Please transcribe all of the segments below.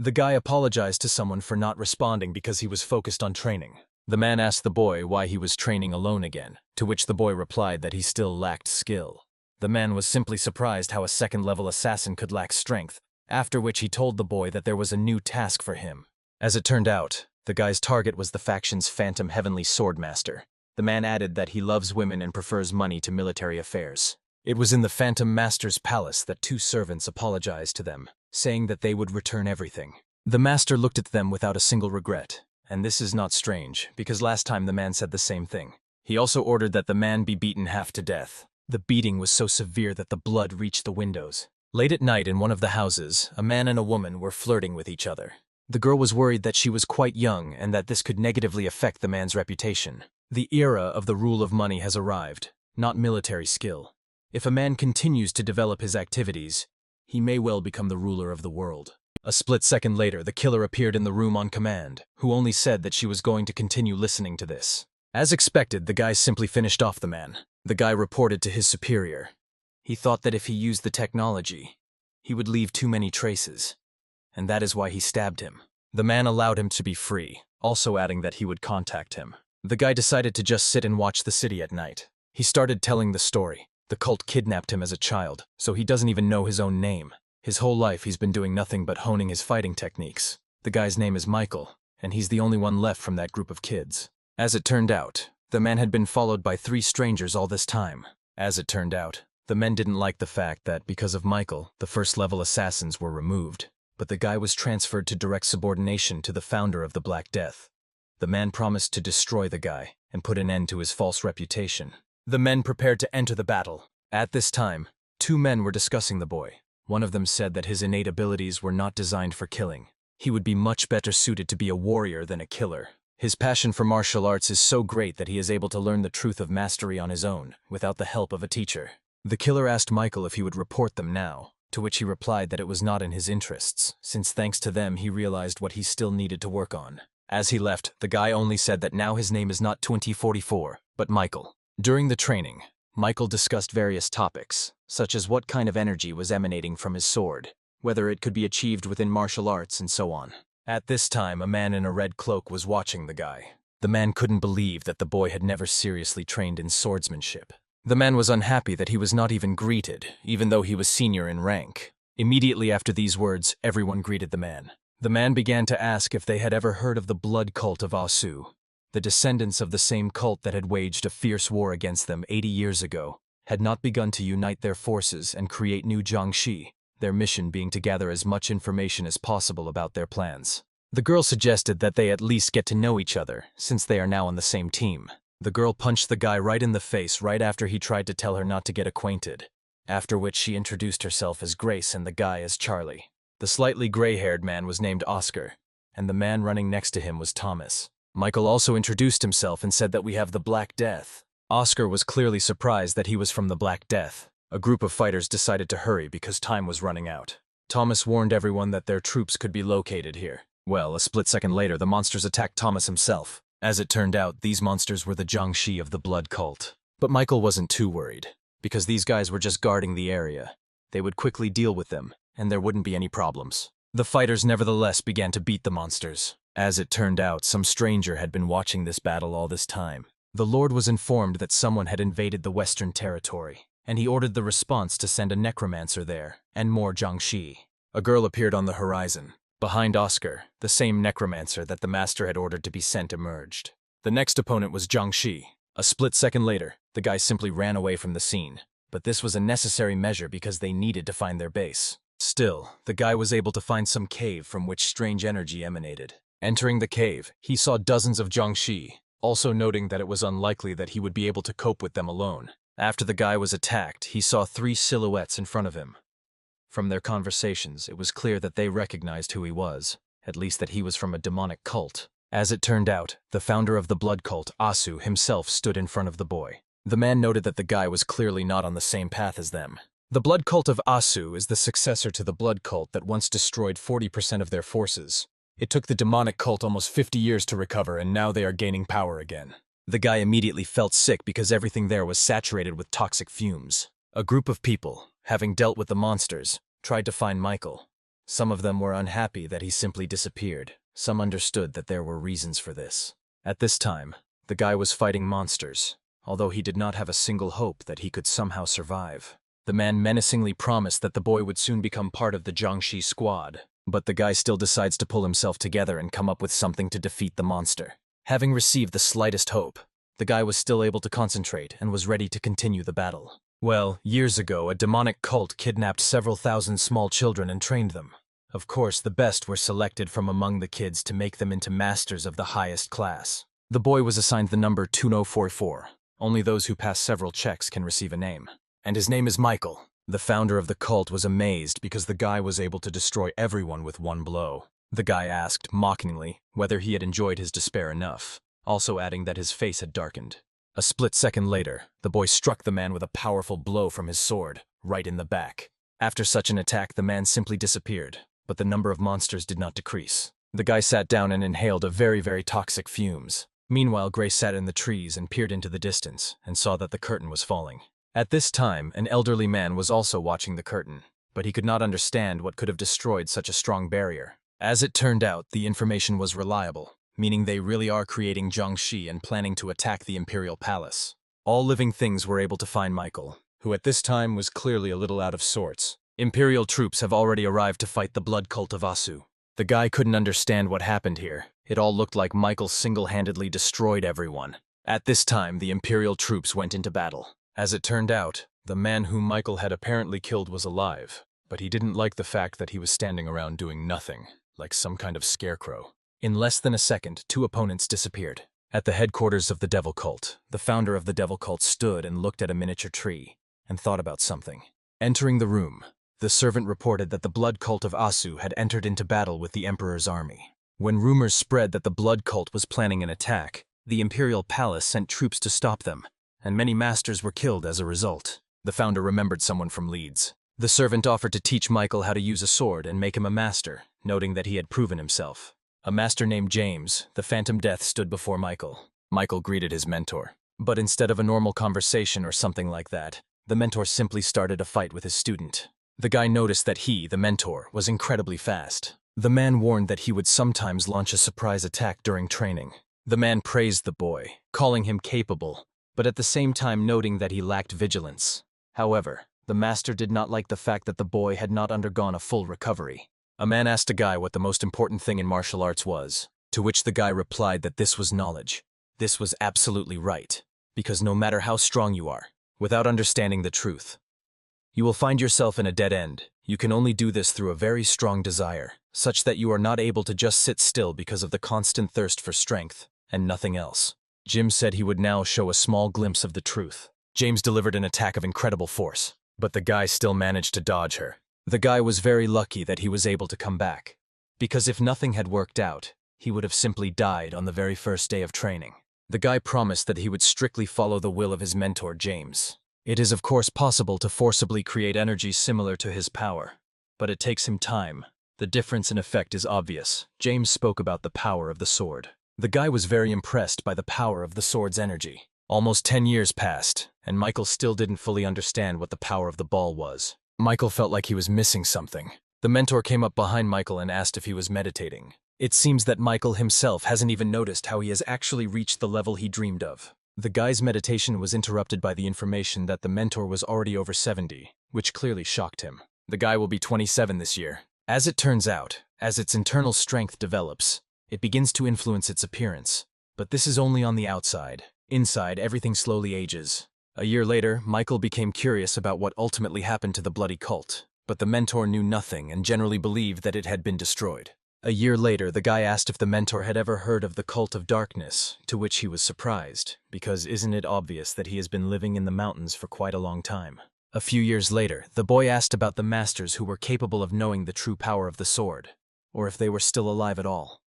The guy apologized to someone for not responding because he was focused on training. The man asked the boy why he was training alone again, to which the boy replied that he still lacked skill. The man was simply surprised how a second-level assassin could lack strength, after which he told the boy that there was a new task for him. As it turned out, the guy's target was the faction's Phantom Heavenly Swordmaster. The man added that he loves women and prefers money to military affairs. It was in the Phantom Master's palace that two servants apologized to them, saying that they would return everything. The master looked at them without a single regret, and this is not strange, because last time the man said the same thing. He also ordered that the man be beaten half to death. The beating was so severe that the blood reached the windows. Late at night in one of the houses, a man and a woman were flirting with each other. The girl was worried that she was quite young and that this could negatively affect the man's reputation. The era of the rule of money has arrived, not military skill. If a man continues to develop his activities, he may well become the ruler of the world. A split second later, the killer appeared in the room on command, who only said that she was going to continue listening to this. As expected, the guy simply finished off the man. The guy reported to his superior. He thought that if he used the technology, he would leave too many traces, and that is why he stabbed him. The man allowed him to be free, also adding that he would contact him. The guy decided to just sit and watch the city at night. He started telling the story. The cult kidnapped him as a child, so he doesn't even know his own name. His whole life he's been doing nothing but honing his fighting techniques. The guy's name is Michael, and he's the only one left from that group of kids. As it turned out, the man had been followed by 3 strangers all this time. As it turned out, the men didn't like the fact that, because of Michael, the first-level assassins were removed, but the guy was transferred to direct subordination to the founder of the Black Death. The man promised to destroy the guy and put an end to his false reputation. The men prepared to enter the battle. At this time, 2 men were discussing the boy. One of them said that his innate abilities were not designed for killing. He would be much better suited to be a warrior than a killer. His passion for martial arts is so great that he is able to learn the truth of mastery on his own, without the help of a teacher. The killer asked Michael if he would report them now, to which he replied that it was not in his interests, since thanks to them he realized what he still needed to work on. As he left, the guy only said that now his name is not 2044, but Michael. During the training, Michael discussed various topics, such as what kind of energy was emanating from his sword, whether it could be achieved within martial arts, and so on. At this time, a man in a red cloak was watching the guy. The man couldn't believe that the boy had never seriously trained in swordsmanship. The man was unhappy that he was not even greeted, even though he was senior in rank. Immediately after these words, everyone greeted the man. The man began to ask if they had ever heard of the blood cult of Asu. The descendants of the same cult that had waged a fierce war against them 80 years ago had not begun to unite their forces and create new Jiangshi, their mission being to gather as much information as possible about their plans. The girl suggested that they at least get to know each other, since they are now on the same team. The girl punched the guy right in the face right after he tried to tell her not to get acquainted, after which she introduced herself as Grace and the guy as Charlie. The slightly gray-haired man was named Oscar, and the man running next to him was Thomas. Michael also introduced himself and said that we have the Black Death. Oscar was clearly surprised that he was from the Black Death. A group of fighters decided to hurry because time was running out. Thomas warned everyone that their troops could be located here. Well, a split second later, the monsters attacked Thomas himself. As it turned out, these monsters were the Jiangshi of the blood cult. But Michael wasn't too worried, because these guys were just guarding the area. They would quickly deal with them, and there wouldn't be any problems. The fighters nevertheless began to beat the monsters. As it turned out, some stranger had been watching this battle all this time. The Lord was informed that someone had invaded the Western Territory, and he ordered the response to send a necromancer there, and more Jiangshi. A girl appeared on the horizon. Behind Oscar, the same necromancer that the master had ordered to be sent emerged. The next opponent was Jiangshi. A split second later, the guy simply ran away from the scene. But this was a necessary measure because they needed to find their base. Still, the guy was able to find some cave from which strange energy emanated. Entering the cave, he saw dozens of Jiangshi, also noting that it was unlikely that he would be able to cope with them alone. After the guy was attacked, he saw 3 silhouettes in front of him. From their conversations, it was clear that they recognized who he was, at least that he was from a demonic cult. As it turned out, the founder of the blood cult, Asu, himself stood in front of the boy. The man noted that the guy was clearly not on the same path as them. The blood cult of Asu is the successor to the blood cult that once destroyed 40% of their forces. It took the demonic cult almost 50 years to recover, and now they are gaining power again. The guy immediately felt sick because everything there was saturated with toxic fumes. A group of people, having dealt with the monsters, tried to find Michael. Some of them were unhappy that he simply disappeared. Some understood that there were reasons for this. At this time, the guy was fighting monsters, although he did not have a single hope that he could somehow survive. The man menacingly promised that the boy would soon become part of the Jiangshi squad, but the guy still decides to pull himself together and come up with something to defeat the monster. Having received the slightest hope, the guy was still able to concentrate and was ready to continue the battle. Well, years ago, a demonic cult kidnapped several thousand small children and trained them. Of course, the best were selected from among the kids to make them into masters of the highest class. The boy was assigned the number 2044. Only those who pass several checks can receive a name. And his name is Michael. The founder of the cult was amazed because the guy was able to destroy everyone with one blow. The guy asked, mockingly, whether he had enjoyed his despair enough, also adding that his face had darkened. A split second later, the boy struck the man with a powerful blow from his sword, right in the back. After such an attack, the man simply disappeared, but the number of monsters did not decrease. The guy sat down and inhaled a very toxic fumes. Meanwhile, Grace sat in the trees and peered into the distance and saw that the curtain was falling. At this time, an elderly man was also watching the curtain, but he could not understand what could have destroyed such a strong barrier. As it turned out, the information was reliable, meaning they really are creating Jiangshi and planning to attack the Imperial Palace. All living things were able to find Michael, who at this time was clearly a little out of sorts. Imperial troops have already arrived to fight the blood cult of Asu. The guy couldn't understand what happened here. It all looked like Michael single-handedly destroyed everyone. At this time, the Imperial troops went into battle. As it turned out, the man whom Michael had apparently killed was alive, but he didn't like the fact that he was standing around doing nothing, like some kind of scarecrow. In less than a second, two opponents disappeared. At the headquarters of the Devil Cult, the founder of the Devil Cult stood and looked at a miniature tree and thought about something. Entering the room, the servant reported that the blood cult of Asu had entered into battle with the Emperor's army. When rumors spread that the blood cult was planning an attack, the Imperial Palace sent troops to stop them, and many masters were killed as a result. The founder remembered someone from Leeds. The servant offered to teach Michael how to use a sword and make him a master, noting that he had proven himself. A master named James, the Phantom Death, stood before Michael. Michael greeted his mentor. But instead of a normal conversation or something like that, the mentor simply started a fight with his student. The guy noticed that he, the mentor, was incredibly fast. The man warned that he would sometimes launch a surprise attack during training. The man praised the boy, calling him capable, but at the same time noting that he lacked vigilance. However, the master did not like the fact that the boy had not undergone a full recovery. A man asked a guy what the most important thing in martial arts was, to which the guy replied that this was knowledge. This was absolutely right, because no matter how strong you are, without understanding the truth, you will find yourself in a dead end. You can only do this through a very strong desire, such that you are not able to just sit still because of the constant thirst for strength, and nothing else. Jim said he would now show a small glimpse of the truth. James delivered an attack of incredible force, but the guy still managed to dodge her. The guy was very lucky that he was able to come back, because if nothing had worked out, he would have simply died on the very first day of training. The guy promised that he would strictly follow the will of his mentor, James. It is of course possible to forcibly create energy similar to his power, but it takes him time. The difference in effect is obvious. James spoke about the power of the sword. The guy was very impressed by the power of the sword's energy. Almost 10 years passed, and Michael still didn't fully understand what the power of the ball was. Michael felt like he was missing something. The mentor came up behind Michael and asked if he was meditating. It seems that Michael himself hasn't even noticed how he has actually reached the level he dreamed of. The guy's meditation was interrupted by the information that the mentor was already over 70, which clearly shocked him. The guy will be 27 this year. As it turns out, as its internal strength develops, it begins to influence its appearance. But this is only on the outside. Inside, everything slowly ages. A year later, Michael became curious about what ultimately happened to the bloody cult, but the mentor knew nothing and generally believed that it had been destroyed. A year later, the guy asked if the mentor had ever heard of the cult of darkness, to which he was surprised, because isn't it obvious that he has been living in the mountains for quite a long time? A few years later, the boy asked about the masters who were capable of knowing the true power of the sword, or if they were still alive at all.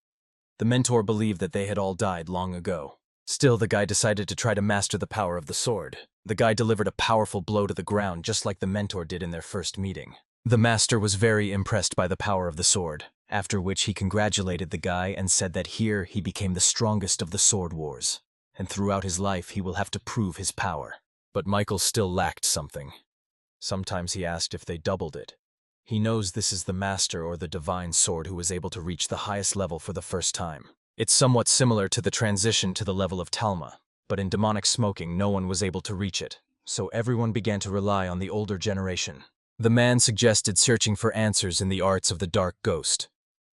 The mentor believed that they had all died long ago. Still, the guy decided to try to master the power of the sword. The guy delivered a powerful blow to the ground just like the mentor did in their first meeting. The master was very impressed by the power of the sword, after which he congratulated the guy and said that here he became the strongest of the sword wars, and throughout his life he will have to prove his power. But Michael still lacked something. Sometimes he asked if they doubled it. He knows this is the master or the divine sword who was able to reach the highest level for the first time. It's somewhat similar to the transition to the level of Talma, but in demonic smoking no one was able to reach it, so everyone began to rely on the older generation. The man suggested searching for answers in the arts of the Dark Ghost.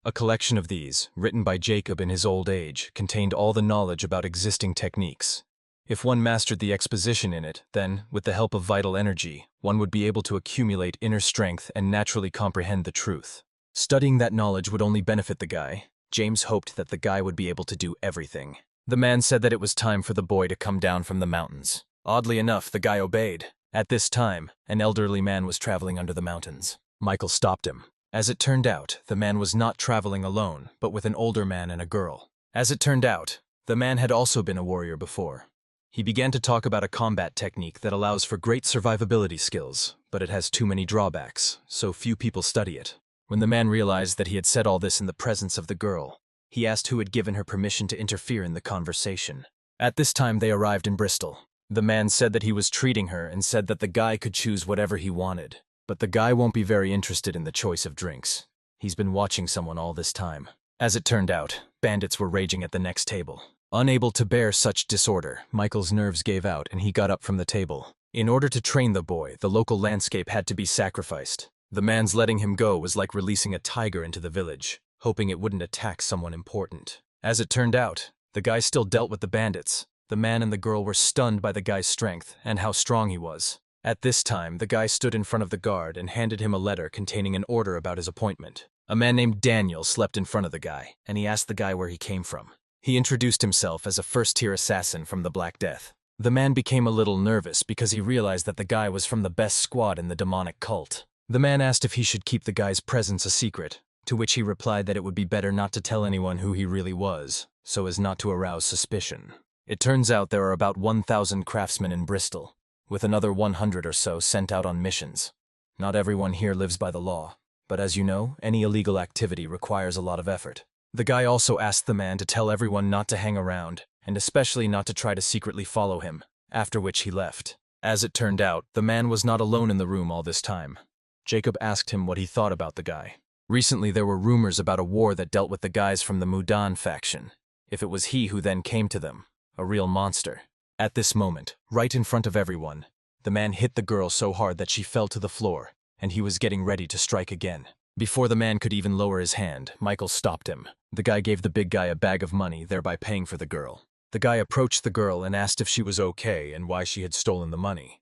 A collection of these, written by Jacob in his old age, contained all the knowledge about existing techniques. If one mastered the exposition in it, then, with the help of vital energy, one would be able to accumulate inner strength and naturally comprehend the truth. Studying that knowledge would only benefit the guy. James hoped that the guy would be able to do everything. The man said that it was time for the boy to come down from the mountains. Oddly enough, the guy obeyed. At this time, an elderly man was traveling under the mountains. Michael stopped him. As it turned out, the man was not traveling alone, but with an older man and a girl. As it turned out, the man had also been a warrior before. He began to talk about a combat technique that allows for great survivability skills, but it has too many drawbacks, so few people study it. When the man realized that he had said all this in the presence of the girl, he asked who had given her permission to interfere in the conversation. At this time they arrived in Bristol. The man said that he was treating her and said that the guy could choose whatever he wanted. But the guy won't be very interested in the choice of drinks. He's been watching someone all this time. As it turned out, bandits were raging at the next table. Unable to bear such disorder, Michael's nerves gave out and he got up from the table. In order to train the boy, the local landscape had to be sacrificed. The man's letting him go was like releasing a tiger into the village, hoping it wouldn't attack someone important. As it turned out, the guy still dealt with the bandits. The man and the girl were stunned by the guy's strength and how strong he was. At this time, the guy stood in front of the guard and handed him a letter containing an order about his appointment. A man named Daniel slept in front of the guy, and he asked the guy where he came from. He introduced himself as a first-tier assassin from the Black Death. The man became a little nervous because he realized that the guy was from the best squad in the demonic cult. The man asked if he should keep the guy's presence a secret, to which he replied that it would be better not to tell anyone who he really was, so as not to arouse suspicion. It turns out there are about 1,000 craftsmen in Bristol, with another 100 or so sent out on missions. Not everyone here lives by the law, but as you know, any illegal activity requires a lot of effort. The guy also asked the man to tell everyone not to hang around, and especially not to try to secretly follow him, after which he left. As it turned out, the man was not alone in the room all this time. Jacob asked him what he thought about the guy. Recently there were rumors about a war that dealt with the guys from the Mudan faction. If it was he who then came to them, a real monster. At this moment, right in front of everyone, the man hit the girl so hard that she fell to the floor, and he was getting ready to strike again. Before the man could even lower his hand, Michael stopped him. The guy gave the big guy a bag of money, thereby paying for the girl. The guy approached the girl and asked if she was okay and why she had stolen the money.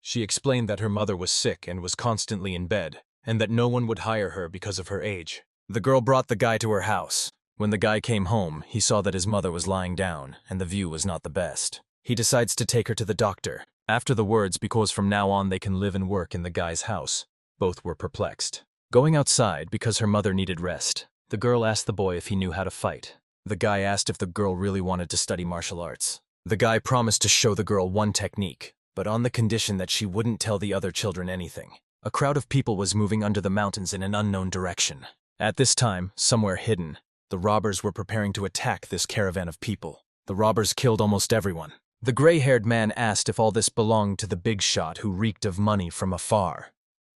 She explained that her mother was sick and was constantly in bed, and that no one would hire her because of her age. The girl brought the guy to her house. When the guy came home, he saw that his mother was lying down, and the view was not the best. He decides to take her to the doctor. After the words, because from now on they can live and work in the guy's house, both were perplexed. Going outside because her mother needed rest, the girl asked the boy if he knew how to fight. The guy asked if the girl really wanted to study martial arts. The guy promised to show the girl one technique, but on the condition that she wouldn't tell the other children anything. A crowd of people was moving under the mountains in an unknown direction. At this time, somewhere hidden, the robbers were preparing to attack this caravan of people. The robbers killed almost everyone. The gray-haired man asked if all this belonged to the big shot who reeked of money from afar.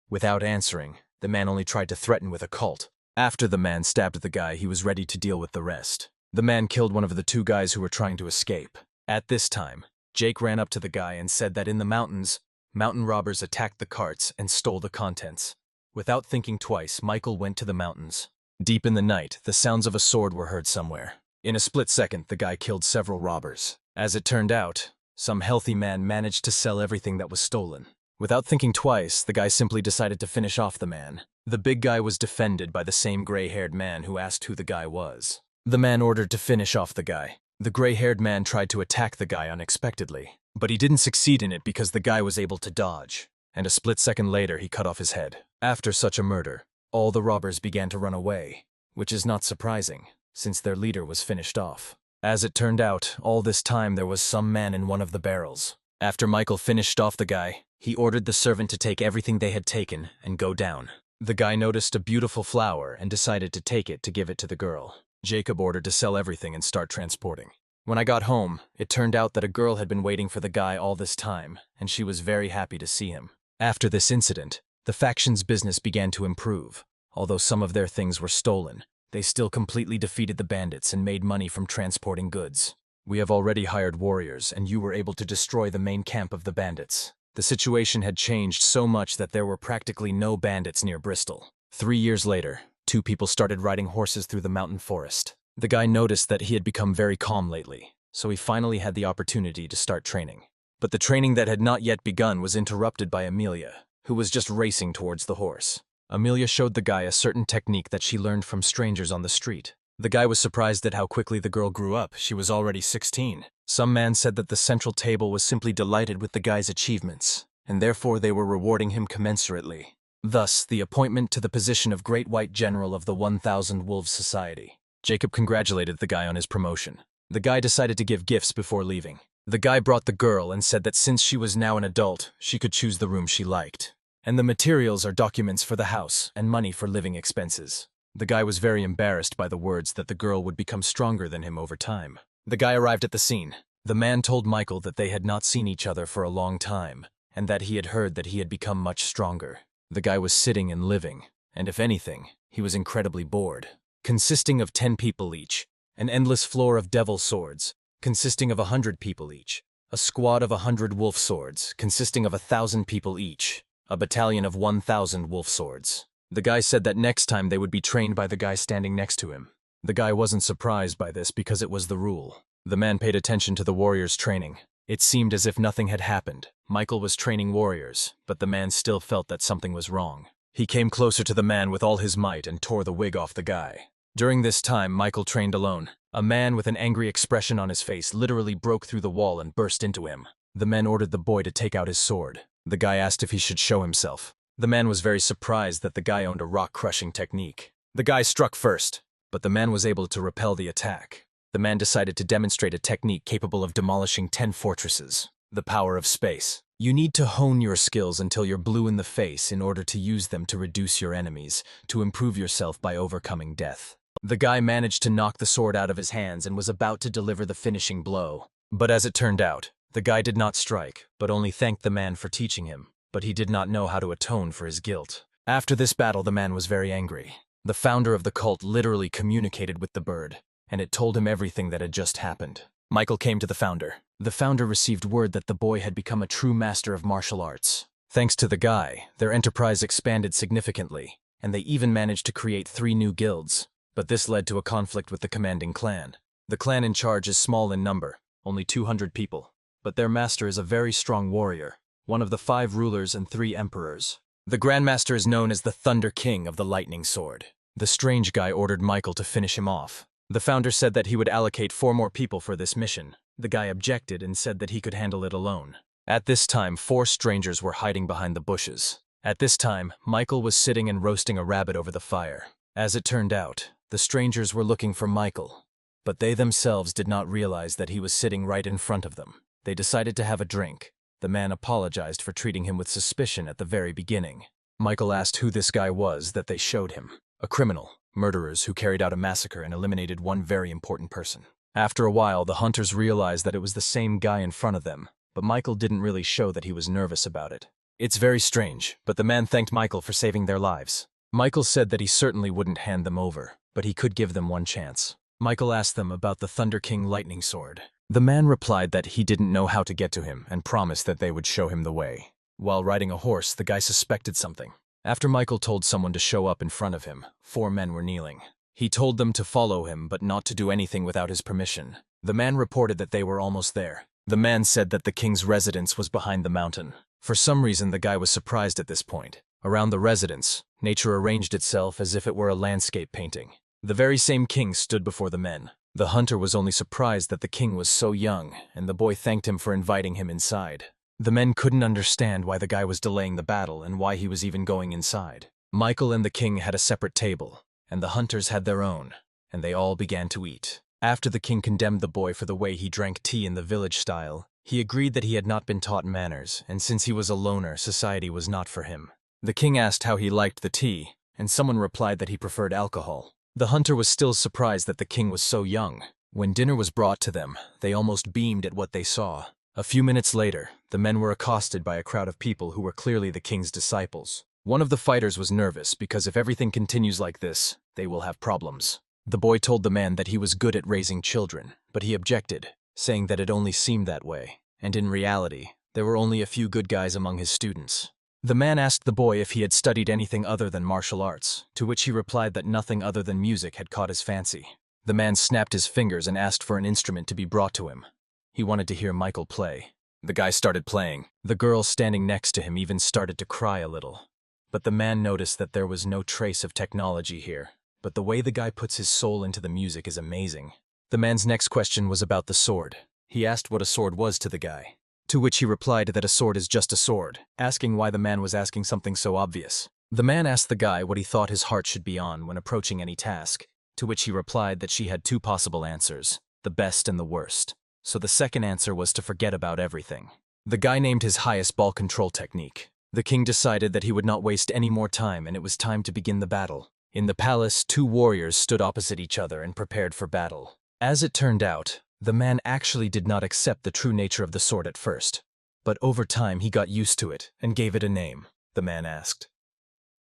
Without answering, the man only tried to threaten with a cult. After the man stabbed the guy, he was ready to deal with the rest. The man killed one of the two guys who were trying to escape. At this time, Jake ran up to the guy and said that in the mountains, mountain robbers attacked the carts and stole the contents. Without thinking twice, Michael went to the mountains. Deep in the night, the sounds of a sword were heard somewhere. In a split second, the guy killed several robbers. As it turned out, some healthy man managed to sell everything that was stolen. Without thinking twice, the guy simply decided to finish off the man. The big guy was defended by the same gray-haired man who asked who the guy was. The man ordered to finish off the guy. The gray-haired man tried to attack the guy unexpectedly, but he didn't succeed in it because the guy was able to dodge, and a split second later he cut off his head. After such a murder, all the robbers began to run away, which is not surprising, since their leader was finished off. As it turned out, all this time there was some man in one of the barrels. After Michael finished off the guy, he ordered the servant to take everything they had taken and go down. The guy noticed a beautiful flower and decided to take it to give it to the girl. Jacob ordered to sell everything and start transporting. When I got home, it turned out that a girl had been waiting for the guy all this time, and she was very happy to see him. After this incident, The faction's business began to improve. Although some of their things were stolen, they still completely defeated the bandits and made money from transporting goods. We have already hired warriors, and you were able to destroy the main camp of the bandits. The situation had changed so much that there were practically no bandits near Bristol. 3 years later, 2 people started riding horses through the mountain forest. The guy noticed that he had become very calm lately, so he finally had the opportunity to start training. But the training that had not yet begun was interrupted by Amelia, who was just racing towards the horse. Amelia showed the guy a certain technique that she learned from strangers on the street. The guy was surprised at how quickly the girl grew up. She was already 16. Some man said that the central table was simply delighted with the guy's achievements, and therefore they were rewarding him commensurately. Thus, the appointment to the position of Great White General of the 1,000 Wolves Society. Jacob congratulated the guy on his promotion. The guy decided to give gifts before leaving. The guy brought the girl and said that since she was now an adult, she could choose the room she liked. And the materials are documents for the house and money for living expenses. The guy was very embarrassed by the words that the girl would become stronger than him over time. The guy arrived at the scene. The man told Michael that they had not seen each other for a long time, and that he had heard that he had become much stronger. The guy was sitting and living, and if anything, he was incredibly bored. Consisting of 10 people each, an endless floor of devil swords, consisting of 100 people each, a squad of 100 wolf swords, consisting of 1,000 people each, a battalion of 1,000 wolf swords. The guy said that next time they would be trained by the guy standing next to him. The guy wasn't surprised by this because it was the rule. The man paid attention to the warriors' training. It seemed as if nothing had happened. Michael was training warriors, but the man still felt that something was wrong. He came closer to the man with all his might and tore the wig off the guy. During this time, Michael trained alone. A man with an angry expression on his face literally broke through the wall and burst into him. The man ordered the boy to take out his sword. The guy asked if he should show himself. The man was very surprised that the guy owned a rock-crushing technique. The guy struck first, but the man was able to repel the attack. The man decided to demonstrate a technique capable of demolishing 10 fortresses. The power of space. You need to hone your skills until you're blue in the face in order to use them to reduce your enemies, to improve yourself by overcoming death. The guy managed to knock the sword out of his hands and was about to deliver the finishing blow. But as it turned out, the guy did not strike, but only thanked the man for teaching him. But he did not know how to atone for his guilt. After this battle, the man was very angry. The founder of the cult literally communicated with the bird, and it told him everything that had just happened. Michael came to the founder. The founder received word that the boy had become a true master of martial arts. Thanks to the guy, their enterprise expanded significantly, and they even managed to create 3 new guilds. But this led to a conflict with the commanding clan. The clan in charge is small in number, only 200 people, but their master is a very strong warrior, one of the 5 rulers and 3 emperors. The Grandmaster is known as the Thunder King of the Lightning Sword. The strange guy ordered Michael to finish him off. The founder said that he would allocate 4 more people for this mission. The guy objected and said that he could handle it alone. At this time, 4 strangers were hiding behind the bushes. At this time, Michael was sitting and roasting a rabbit over the fire. As it turned out, the strangers were looking for Michael, but they themselves did not realize that he was sitting right in front of them. They decided to have a drink. The man apologized for treating him with suspicion at the very beginning. Michael asked who this guy was that they showed him. A criminal, murderers who carried out a massacre and eliminated one very important person. After a while, the hunters realized that it was the same guy in front of them, but Michael didn't really show that he was nervous about it. It's very strange, but the man thanked Michael for saving their lives. Michael said that he certainly wouldn't hand them over, but he could give them one chance. Michael asked them about the Thunder King lightning sword. The man replied that he didn't know how to get to him and promised that they would show him the way. While riding a horse, the guy suspected something. After Michael told someone to show up in front of him, 4 men were kneeling. He told them to follow him but not to do anything without his permission. The man reported that they were almost there. The man said that the king's residence was behind the mountain. For some reason, the guy was surprised at this point. Around the residence, nature arranged itself as if it were a landscape painting. The very same king stood before the men. The hunter was only surprised that the king was so young, and the boy thanked him for inviting him inside. The men couldn't understand why the guy was delaying the battle and why he was even going inside. Michael and the king had a separate table, and the hunters had their own, and they all began to eat. After the king condemned the boy for the way he drank tea in the village style, he agreed that he had not been taught manners, and since he was a loner, society was not for him. The king asked how he liked the tea, and someone replied that he preferred alcohol. The hunter was still surprised that the king was so young. When dinner was brought to them, they almost beamed at what they saw. A few minutes later, the men were accosted by a crowd of people who were clearly the king's disciples. One of the fighters was nervous because if everything continues like this, they will have problems. The boy told the man that he was good at raising children, but he objected, saying that it only seemed that way, and in reality, there were only a few good guys among his students. The man asked the boy if he had studied anything other than martial arts, to which he replied that nothing other than music had caught his fancy. The man snapped his fingers and asked for an instrument to be brought to him. He wanted to hear Michael play. The guy started playing. The girl standing next to him even started to cry a little. But the man noticed that there was no trace of technology here. But the way the guy puts his soul into the music is amazing. The man's next question was about the sword. He asked what a sword was to the guy, to which he replied that a sword is just a sword, asking why the man was asking something so obvious. The man asked the guy what he thought his heart should be on when approaching any task, to which he replied that she had two possible answers, the best and the worst. So the second answer was to forget about everything. The guy named his highest ball control technique. The king decided that he would not waste any more time and it was time to begin the battle. In the palace, two warriors stood opposite each other and prepared for battle. As it turned out, the man actually did not accept the true nature of the sword at first. But over time he got used to it and gave it a name. The man asked,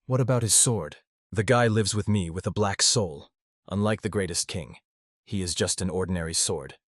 "What about his sword?" "The guy lives with me with a black soul. Unlike the greatest king, he is just an ordinary sword.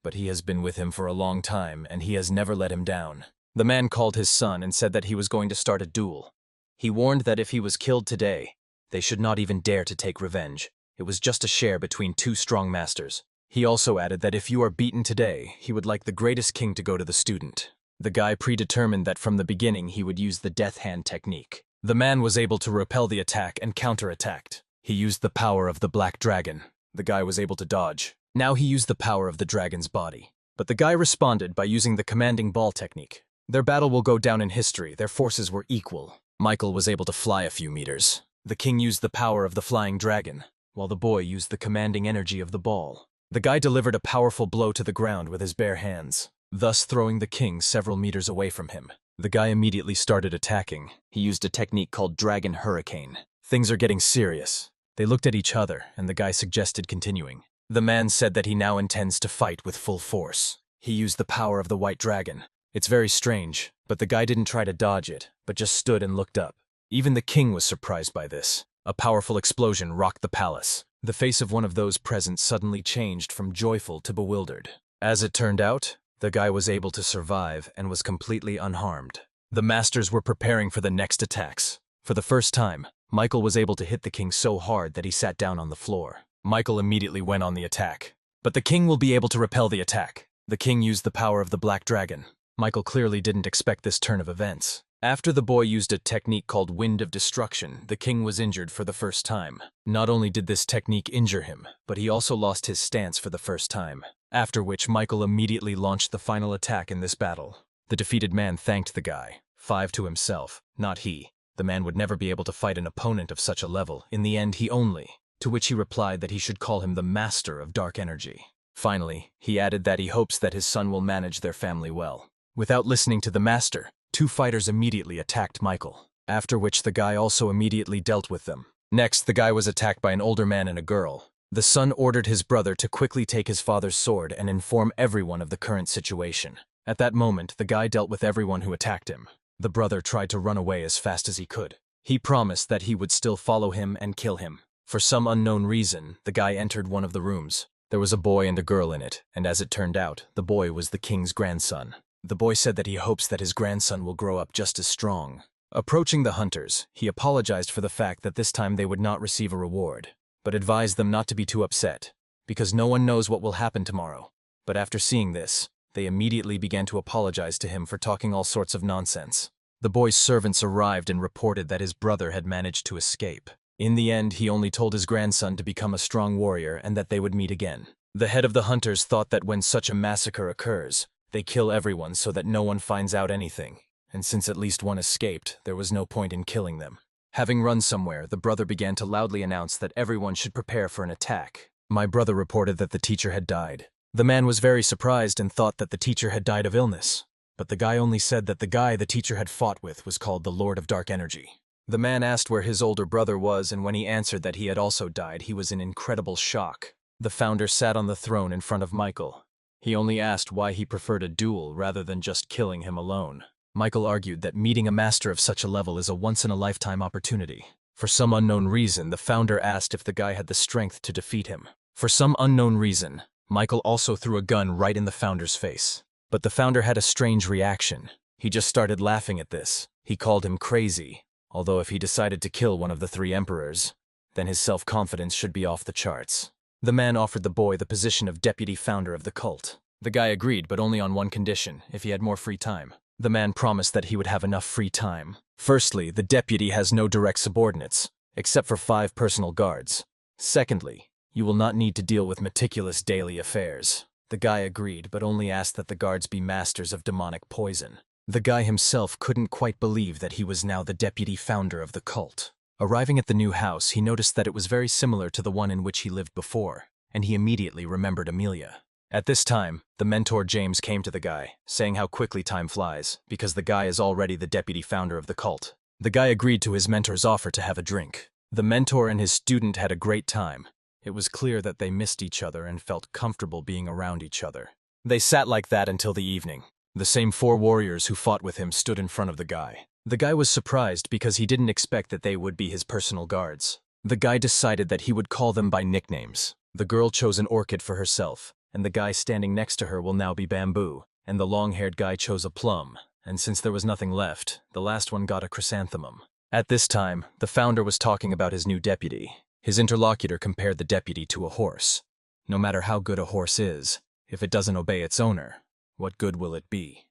But he has been with him for a long time and he has never let him down." The man called his son and said that he was going to start a duel. He warned that if he was killed today, they should not even dare to take revenge. It was just a share between two strong masters. He also added that if you are beaten today, he would like the greatest king to go to the student. The guy predetermined that from the beginning he would use the death hand technique. The man was able to repel the attack and counter-attacked. He used the power of the black dragon. The guy was able to dodge. Now he used the power of the dragon's body. But the guy responded by using the commanding ball technique. Their battle will go down in history. Their forces were equal. Michael was able to fly a few meters. The king used the power of the flying dragon, while the boy used the commanding energy of the ball. The guy delivered a powerful blow to the ground with his bare hands, thus throwing the king several meters away from him. The guy immediately started attacking. He used a technique called Dragon Hurricane. Things are getting serious. They looked at each other, and the guy suggested continuing. The man said that he now intends to fight with full force. He used the power of the white dragon. It's very strange, but the guy didn't try to dodge it, but just stood and looked up. Even the king was surprised by this. A powerful explosion rocked the palace. The face of one of those present suddenly changed from joyful to bewildered. As it turned out, the guy was able to survive and was completely unharmed. The masters were preparing for the next attacks. For the first time, Michael was able to hit the king so hard that he sat down on the floor. Michael immediately went on the attack. But the king will be able to repel the attack. The king used the power of the black dragon. Michael clearly didn't expect this turn of events. After the boy used a technique called Wind of Destruction, the king was injured for the first time. Not only did this technique injure him, but he also lost his stance for the first time. After which, Michael immediately launched the final attack in this battle. The defeated man thanked the guy. 5 to himself, not he. The man would never be able to fight an opponent of such a level. In the end, he only. To which he replied that he should call him the master of dark energy. Finally, he added that he hopes that his son will manage their family well. Without listening to the master, 2 fighters immediately attacked Michael, after which the guy also immediately dealt with them. Next, the guy was attacked by an older man and a girl. The son ordered his brother to quickly take his father's sword and inform everyone of the current situation. At that moment, the guy dealt with everyone who attacked him. The brother tried to run away as fast as he could. He promised that he would still follow him and kill him. For some unknown reason, the guy entered one of the rooms. There was a boy and a girl in it, and as it turned out, the boy was the king's grandson. The boy said that he hopes that his grandson will grow up just as strong. Approaching the hunters, he apologized for the fact that this time they would not receive a reward, but advised them not to be too upset, because no one knows what will happen tomorrow. But after seeing this, they immediately began to apologize to him for talking all sorts of nonsense. The boy's servants arrived and reported that his brother had managed to escape. In the end, he only told his grandson to become a strong warrior and that they would meet again. The head of the hunters thought that when such a massacre occurs, they kill everyone so that no one finds out anything, and since at least one escaped, there was no point in killing them. Having run somewhere, the brother began to loudly announce that everyone should prepare for an attack. My brother reported that the teacher had died. The man was very surprised and thought that the teacher had died of illness, but the guy only said that the guy the teacher had fought with was called the Lord of Dark Energy. The man asked where his older brother was, and when he answered that he had also died, he was in incredible shock. The founder sat on the throne in front of Michael. He only asked why he preferred a duel rather than just killing him alone. Michael argued that meeting a master of such a level is a once-in-a-lifetime opportunity. For some unknown reason, the founder asked if the guy had the strength to defeat him. For some unknown reason, Michael also threw a gun right in the founder's face. But the founder had a strange reaction. He just started laughing at this. He called him crazy, although if he decided to kill one of the three emperors, then his self-confidence should be off the charts. The man offered the boy the position of deputy founder of the cult. The guy agreed, but only on one condition: if he had more free time. The man promised that he would have enough free time. Firstly, the deputy has no direct subordinates, except for 5 personal guards. Secondly, you will not need to deal with meticulous daily affairs. The guy agreed, but only asked that the guards be masters of demonic poison. The guy himself couldn't quite believe that he was now the deputy founder of the cult. Arriving at the new house, he noticed that it was very similar to the one in which he lived before, and he immediately remembered Amelia. At this time, the mentor James came to the guy, saying how quickly time flies, because the guy is already the deputy founder of the cult. The guy agreed to his mentor's offer to have a drink. The mentor and his student had a great time. It was clear that they missed each other and felt comfortable being around each other. They sat like that until the evening. The same 4 warriors who fought with him stood in front of the guy. The guy was surprised because he didn't expect that they would be his personal guards. The guy decided that he would call them by nicknames. The girl chose an orchid for herself, and the guy standing next to her will now be Bamboo, and the long-haired guy chose a plum, and since there was nothing left, the last one got a chrysanthemum. At this time, the founder was talking about his new deputy. His interlocutor compared the deputy to a horse. No matter how good a horse is, if it doesn't obey its owner, what good will it be?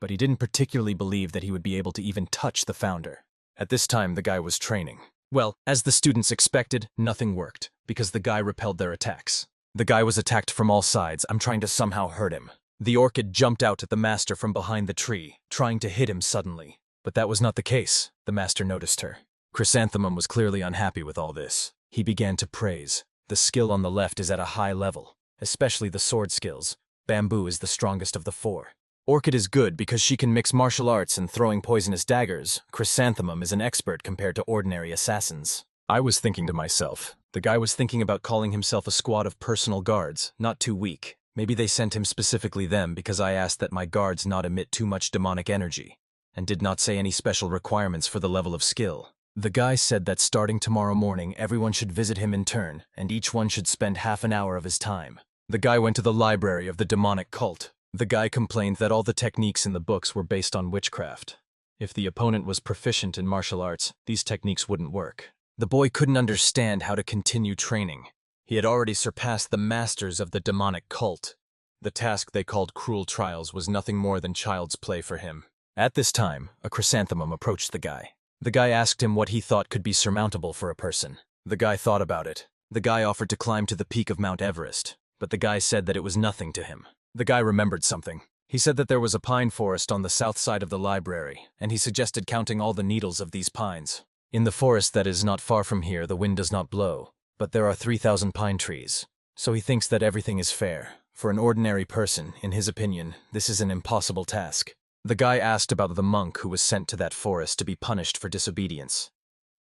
But he didn't particularly believe that he would be able to even touch the founder. At this time, the guy was training. Well, as the students expected, nothing worked, because the guy repelled their attacks. The guy was attacked from all sides. I'm trying to somehow hurt him. The orchid jumped out at the master from behind the tree, trying to hit him suddenly. But that was not the case. The master noticed her. Chrysanthemum was clearly unhappy with all this. He began to praise. The skill on the left is at a high level, especially the sword skills. Bamboo is the strongest of the 4. Orchid is good because she can mix martial arts and throwing poisonous daggers. Chrysanthemum is an expert compared to ordinary assassins. I was thinking to myself, the guy was thinking about calling himself a squad of personal guards, not too weak. Maybe they sent him specifically them because I asked that my guards not emit too much demonic energy, and did not say any special requirements for the level of skill. The guy said that starting tomorrow morning, everyone should visit him in turn, and each one should spend half an hour of his time. The guy went to the library of the demonic cult. The guy complained that all the techniques in the books were based on witchcraft. If the opponent was proficient in martial arts, these techniques wouldn't work. The boy couldn't understand how to continue training. He had already surpassed the masters of the demonic cult. The task they called cruel trials was nothing more than child's play for him. At this time, a chrysanthemum approached the guy. The guy asked him what he thought could be surmountable for a person. The guy thought about it. The guy offered to climb to the peak of Mount Everest, but the guy said that it was nothing to him. The guy remembered something. He said that there was a pine forest on the south side of the library, and he suggested counting all the needles of these pines. In the forest that is not far from here, the wind does not blow, but there are 3,000 pine trees. So he thinks that everything is fair. For an ordinary person, in his opinion, this is an impossible task. The guy asked about the monk who was sent to that forest to be punished for disobedience.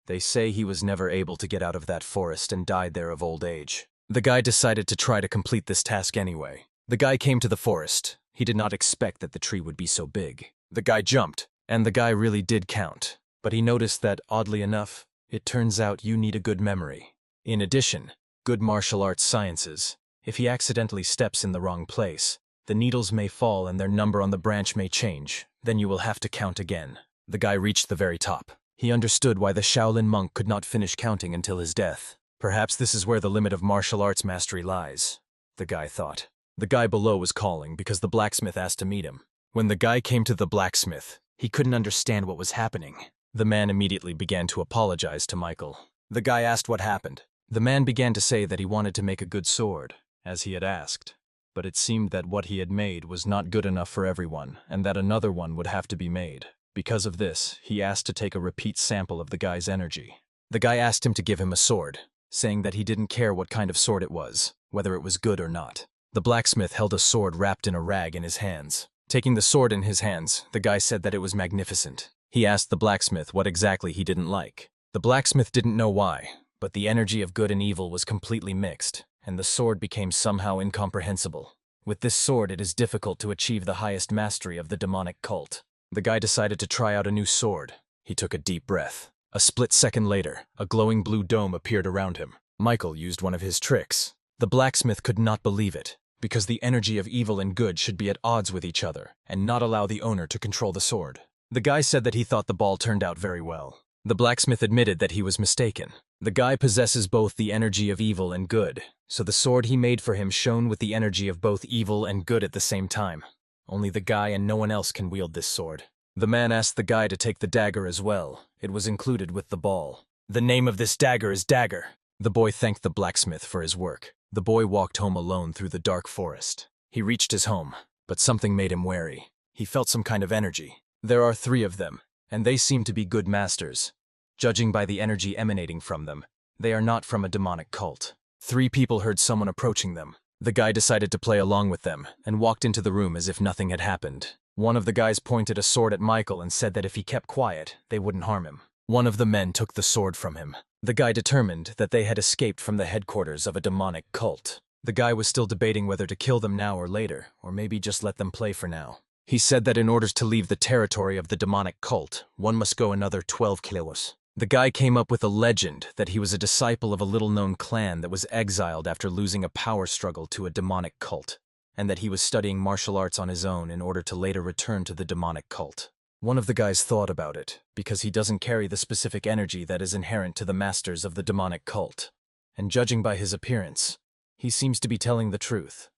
They say he was never able to get out of that forest and died there of old age. The guy decided to try to complete this task anyway. The guy came to the forest. He did not expect that the tree would be so big. The guy jumped, and the guy really did count. But he noticed that, oddly enough, it turns out you need a good memory. In addition, good martial arts sciences. If he accidentally steps in the wrong place, the needles may fall and their number on the branch may change. Then you will have to count again. The guy reached the very top. He understood why the Shaolin monk could not finish counting until his death. Perhaps this is where the limit of martial arts mastery lies, the guy thought. The guy below was calling because the blacksmith asked to meet him. When the guy came to the blacksmith, he couldn't understand what was happening. The man immediately began to apologize to Michael. The guy asked what happened. The man began to say that he wanted to make a good sword, as he had asked. But it seemed that what he had made was not good enough for everyone, and that another one would have to be made. Because of this, he asked to take a repeat sample of the guy's energy. The guy asked him to give him a sword, saying that he didn't care what kind of sword it was, whether it was good or not. The blacksmith held a sword wrapped in a rag in his hands. Taking the sword in his hands, the guy said that it was magnificent. He asked the blacksmith what exactly he didn't like. The blacksmith didn't know why, but the energy of good and evil was completely mixed, and the sword became somehow incomprehensible. With this sword, it is difficult to achieve the highest mastery of the demonic cult. The guy decided to try out a new sword. He took a deep breath. A split second later, a glowing blue dome appeared around him. Michael used one of his tricks. The blacksmith could not believe it, because the energy of evil and good should be at odds with each other, and not allow the owner to control the sword. The guy said that he thought the ball turned out very well. The blacksmith admitted that he was mistaken. The guy possesses both the energy of evil and good, so the sword he made for him shone with the energy of both evil and good at the same time. Only the guy and no one else can wield this sword. The man asked the guy to take the dagger as well. It was included with the ball. The name of this dagger is Dagger. The boy thanked the blacksmith for his work. The boy walked home alone through the dark forest. He reached his home, but something made him wary. He felt some kind of energy. There are 3 of them, and they seem to be good masters. Judging by the energy emanating from them, they are not from a demonic cult. 3 people heard someone approaching them. The guy decided to play along with them and walked into the room as if nothing had happened. One of the guys pointed a sword at Michael and said that if he kept quiet, they wouldn't harm him. One of the men took the sword from him. The guy determined that they had escaped from the headquarters of a demonic cult. The guy was still debating whether to kill them now or later, or maybe just let them play for now. He said that in order to leave the territory of the demonic cult, one must go another 12 kilos. The guy came up with a legend that he was a disciple of a little-known clan that was exiled after losing a power struggle to a demonic cult, and that he was studying martial arts on his own in order to later return to the demonic cult. One of the guys thought about it, because he doesn't carry the specific energy that is inherent to the masters of the demonic cult. And judging by his appearance, he seems to be telling the truth.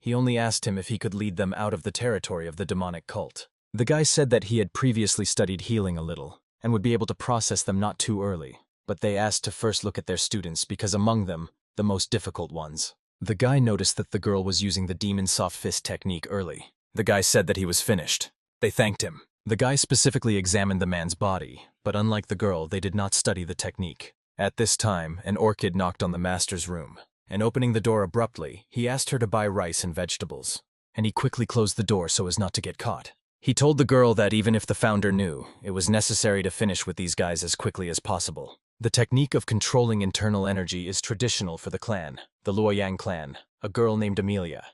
He only asked him if he could lead them out of the territory of the demonic cult. The guy said that he had previously studied healing a little, and would be able to process them not too early, but they asked to first look at their students because among them, the most difficult ones. The guy noticed that the girl was using the demon soft fist technique early. The guy said that he was finished. They thanked him. The guy specifically examined the man's body, but unlike the girl, they did not study the technique. At this time, an orchid knocked on the master's room, and opening the door abruptly, he asked her to buy rice and vegetables, and he quickly closed the door so as not to get caught. He told the girl that even if the founder knew, it was necessary to finish with these guys as quickly as possible. The technique of controlling internal energy is traditional for the clan, the Luoyang clan, a girl named Amelia.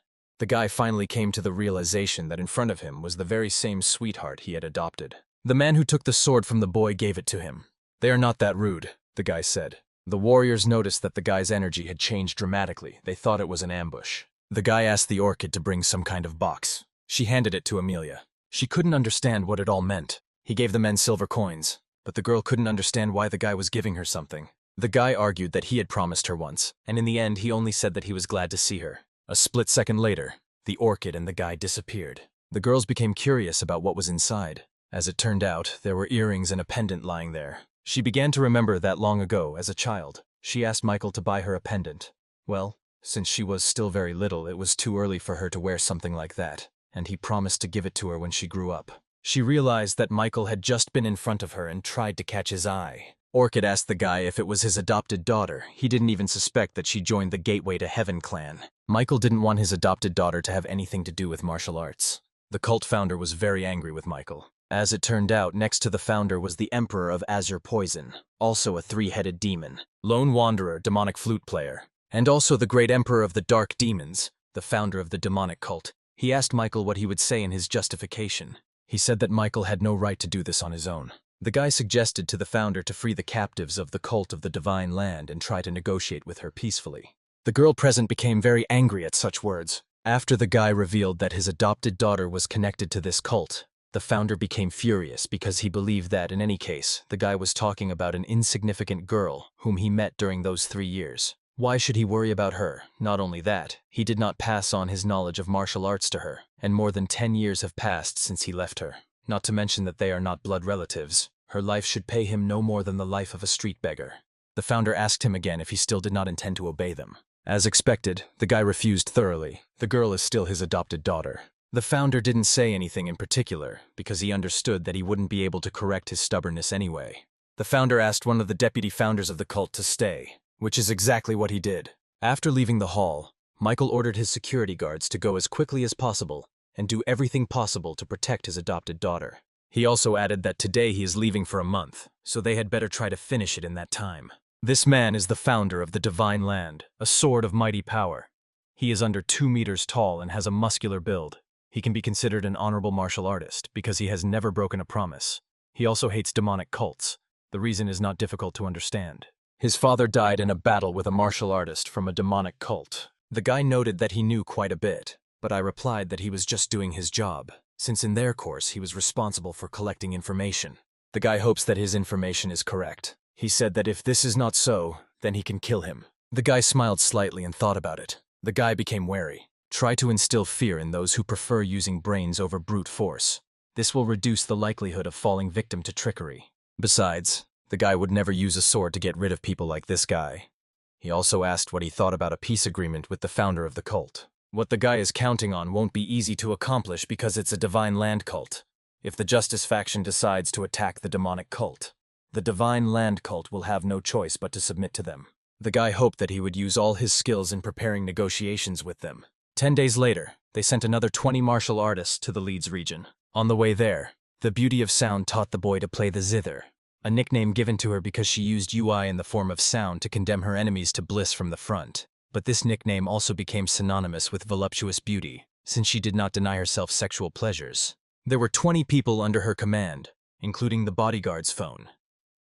The guy finally came to the realization that in front of him was the very same sweetheart he had adopted. The man who took the sword from the boy gave it to him. "They are not that rude," the guy said. The warriors noticed that the guy's energy had changed dramatically. They thought it was an ambush. The guy asked the orchid to bring some kind of box. She handed it to Amelia. She couldn't understand what it all meant. He gave the men silver coins, but the girl couldn't understand why the guy was giving her something. The guy argued that he had promised her once, and in the end he only said that he was glad to see her. A split second later, the orchid and the guy disappeared. The girls became curious about what was inside. As it turned out, there were earrings and a pendant lying there. She began to remember that long ago, as a child, she asked Michael to buy her a pendant. Well, since she was still very little, it was too early for her to wear something like that, and he promised to give it to her when she grew up. She realized that Michael had just been in front of her and tried to catch his eye. Orchid asked the guy if it was his adopted daughter. He didn't even suspect that she joined the Gateway to Heaven clan. Michael didn't want his adopted daughter to have anything to do with martial arts. The cult founder was very angry with Michael. As it turned out, next to the founder was the Emperor of Azure Poison, also a 3-headed demon, Lone Wanderer, demonic flute player, and also the Great Emperor of the Dark Demons, the founder of the demonic cult. He asked Michael what he would say in his justification. He said that Michael had no right to do this on his own. The guy suggested to the founder to free the captives of the cult of the Divine Land and try to negotiate with her peacefully. The girl present became very angry at such words. After the guy revealed that his adopted daughter was connected to this cult, the founder became furious because he believed that, in any case, the guy was talking about an insignificant girl whom he met during those 3 years. Why should he worry about her? Not only that, he did not pass on his knowledge of martial arts to her, and more than 10 years have passed since he left her. Not to mention that they are not blood relatives. Her life should pay him no more than the life of a street beggar. The founder asked him again if he still did not intend to obey them. As expected, the guy refused thoroughly. The girl is still his adopted daughter. The founder didn't say anything in particular, because he understood that he wouldn't be able to correct his stubbornness anyway. The founder asked one of the deputy founders of the cult to stay, which is exactly what he did. After leaving the hall, Michael ordered his security guards to go as quickly as possible and do everything possible to protect his adopted daughter. He also added that today he is leaving for a month, so they had better try to finish it in that time. This man is the founder of the Divine Land, a sword of mighty power. He is under 2 meters tall and has a muscular build. He can be considered an honorable martial artist because he has never broken a promise. He also hates demonic cults. The reason is not difficult to understand. His father died in a battle with a martial artist from a demonic cult. The guy noted that he knew quite a bit, but I replied that he was just doing his job, since in their course he was responsible for collecting information. The guy hopes that his information is correct. He said that if this is not so, then he can kill him. The guy smiled slightly and thought about it. The guy became wary. Try to instill fear in those who prefer using brains over brute force. This will reduce the likelihood of falling victim to trickery. Besides, the guy would never use a sword to get rid of people like this guy. He also asked what he thought about a peace agreement with the founder of the cult. What the guy is counting on won't be easy to accomplish because it's a divine land cult. If the Justice faction decides to attack the demonic cult, the divine land cult will have no choice but to submit to them. The guy hoped that he would use all his skills in preparing negotiations with them. 10 days later, they sent another 20 martial artists to the Leeds region. On the way there, the Beauty of Sound taught the boy to play the zither, a nickname given to her because she used UI in the form of sound to condemn her enemies to bliss from the front. But this nickname also became synonymous with voluptuous beauty, since she did not deny herself sexual pleasures. There were 20 people under her command, including the bodyguard's phone.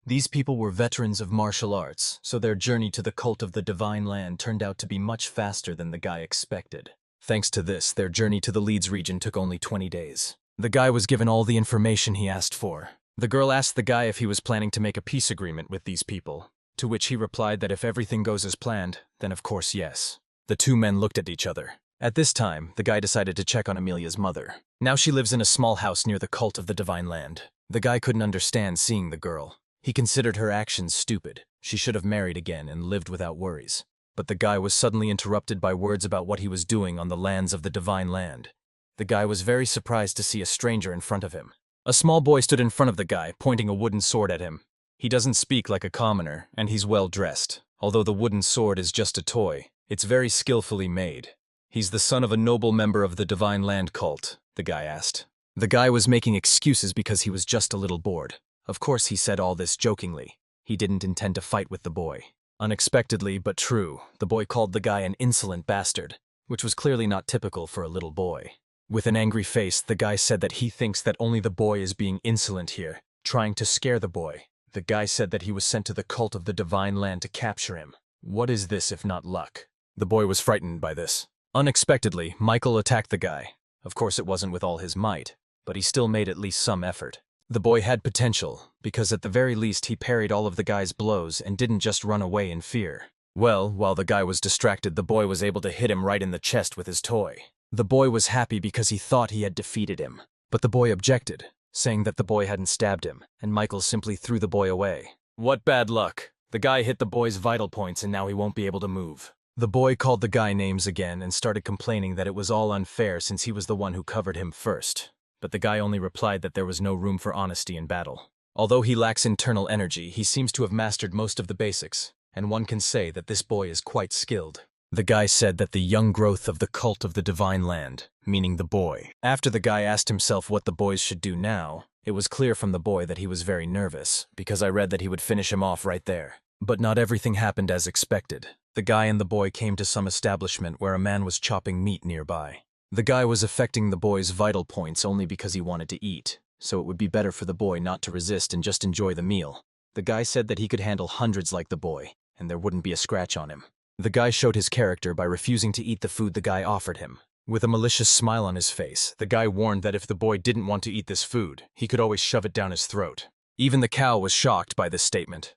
These people were veterans of martial arts, so their journey to the cult of the Divine Land turned out to be much faster than the guy expected. Thanks to this, their journey to the Leeds region took only 20 days. The guy was given all the information he asked for. The girl asked the guy if he was planning to make a peace agreement with these people, to which he replied that if everything goes as planned, then of course yes. The two men looked at each other. At this time, the guy decided to check on Amelia's mother. Now she lives in a small house near the cult of the Divine Land. The guy couldn't understand seeing the girl. He considered her actions stupid. She should have married again and lived without worries. But the guy was suddenly interrupted by words about what he was doing on the lands of the Divine Land. The guy was very surprised to see a stranger in front of him. A small boy stood in front of the guy, pointing a wooden sword at him. He doesn't speak like a commoner, and he's well dressed. Although the wooden sword is just a toy, it's very skillfully made. He's the son of a noble member of the Divine Land cult, the guy asked. The guy was making excuses because he was just a little bored. Of course he said all this jokingly. He didn't intend to fight with the boy. Unexpectedly, but true, the boy called the guy an insolent bastard, which was clearly not typical for a little boy. With an angry face, the guy said that he thinks that only the boy is being insolent here, trying to scare the boy. The guy said that he was sent to the cult of the Divine Land to capture him. What is this if not luck? The boy was frightened by this. Unexpectedly, Michael attacked the guy. Of course it wasn't with all his might, but he still made at least some effort. The boy had potential, because at the very least he parried all of the guy's blows and didn't just run away in fear. Well, while the guy was distracted, the boy was able to hit him right in the chest with his toy. The boy was happy because he thought he had defeated him. But the boy objected, saying that the boy hadn't stabbed him, and Michael simply threw the boy away. What bad luck. The guy hit the boy's vital points and now he won't be able to move. The boy called the guy names again and started complaining that it was all unfair since he was the one who covered him first. But the guy only replied that there was no room for honesty in battle. Although he lacks internal energy, he seems to have mastered most of the basics, and one can say that this boy is quite skilled. The guy said that the young growth of the cult of the Divine Land, meaning the boy. After the guy asked himself what the boys should do now, it was clear from the boy that he was very nervous, because I read that he would finish him off right there. But not everything happened as expected. The guy and the boy came to some establishment where a man was chopping meat nearby. The guy was affecting the boy's vital points only because he wanted to eat, so it would be better for the boy not to resist and just enjoy the meal. The guy said that he could handle hundreds like the boy, and there wouldn't be a scratch on him. The guy showed his character by refusing to eat the food the guy offered him. With a malicious smile on his face, the guy warned that if the boy didn't want to eat this food, he could always shove it down his throat. Even the cow was shocked by this statement.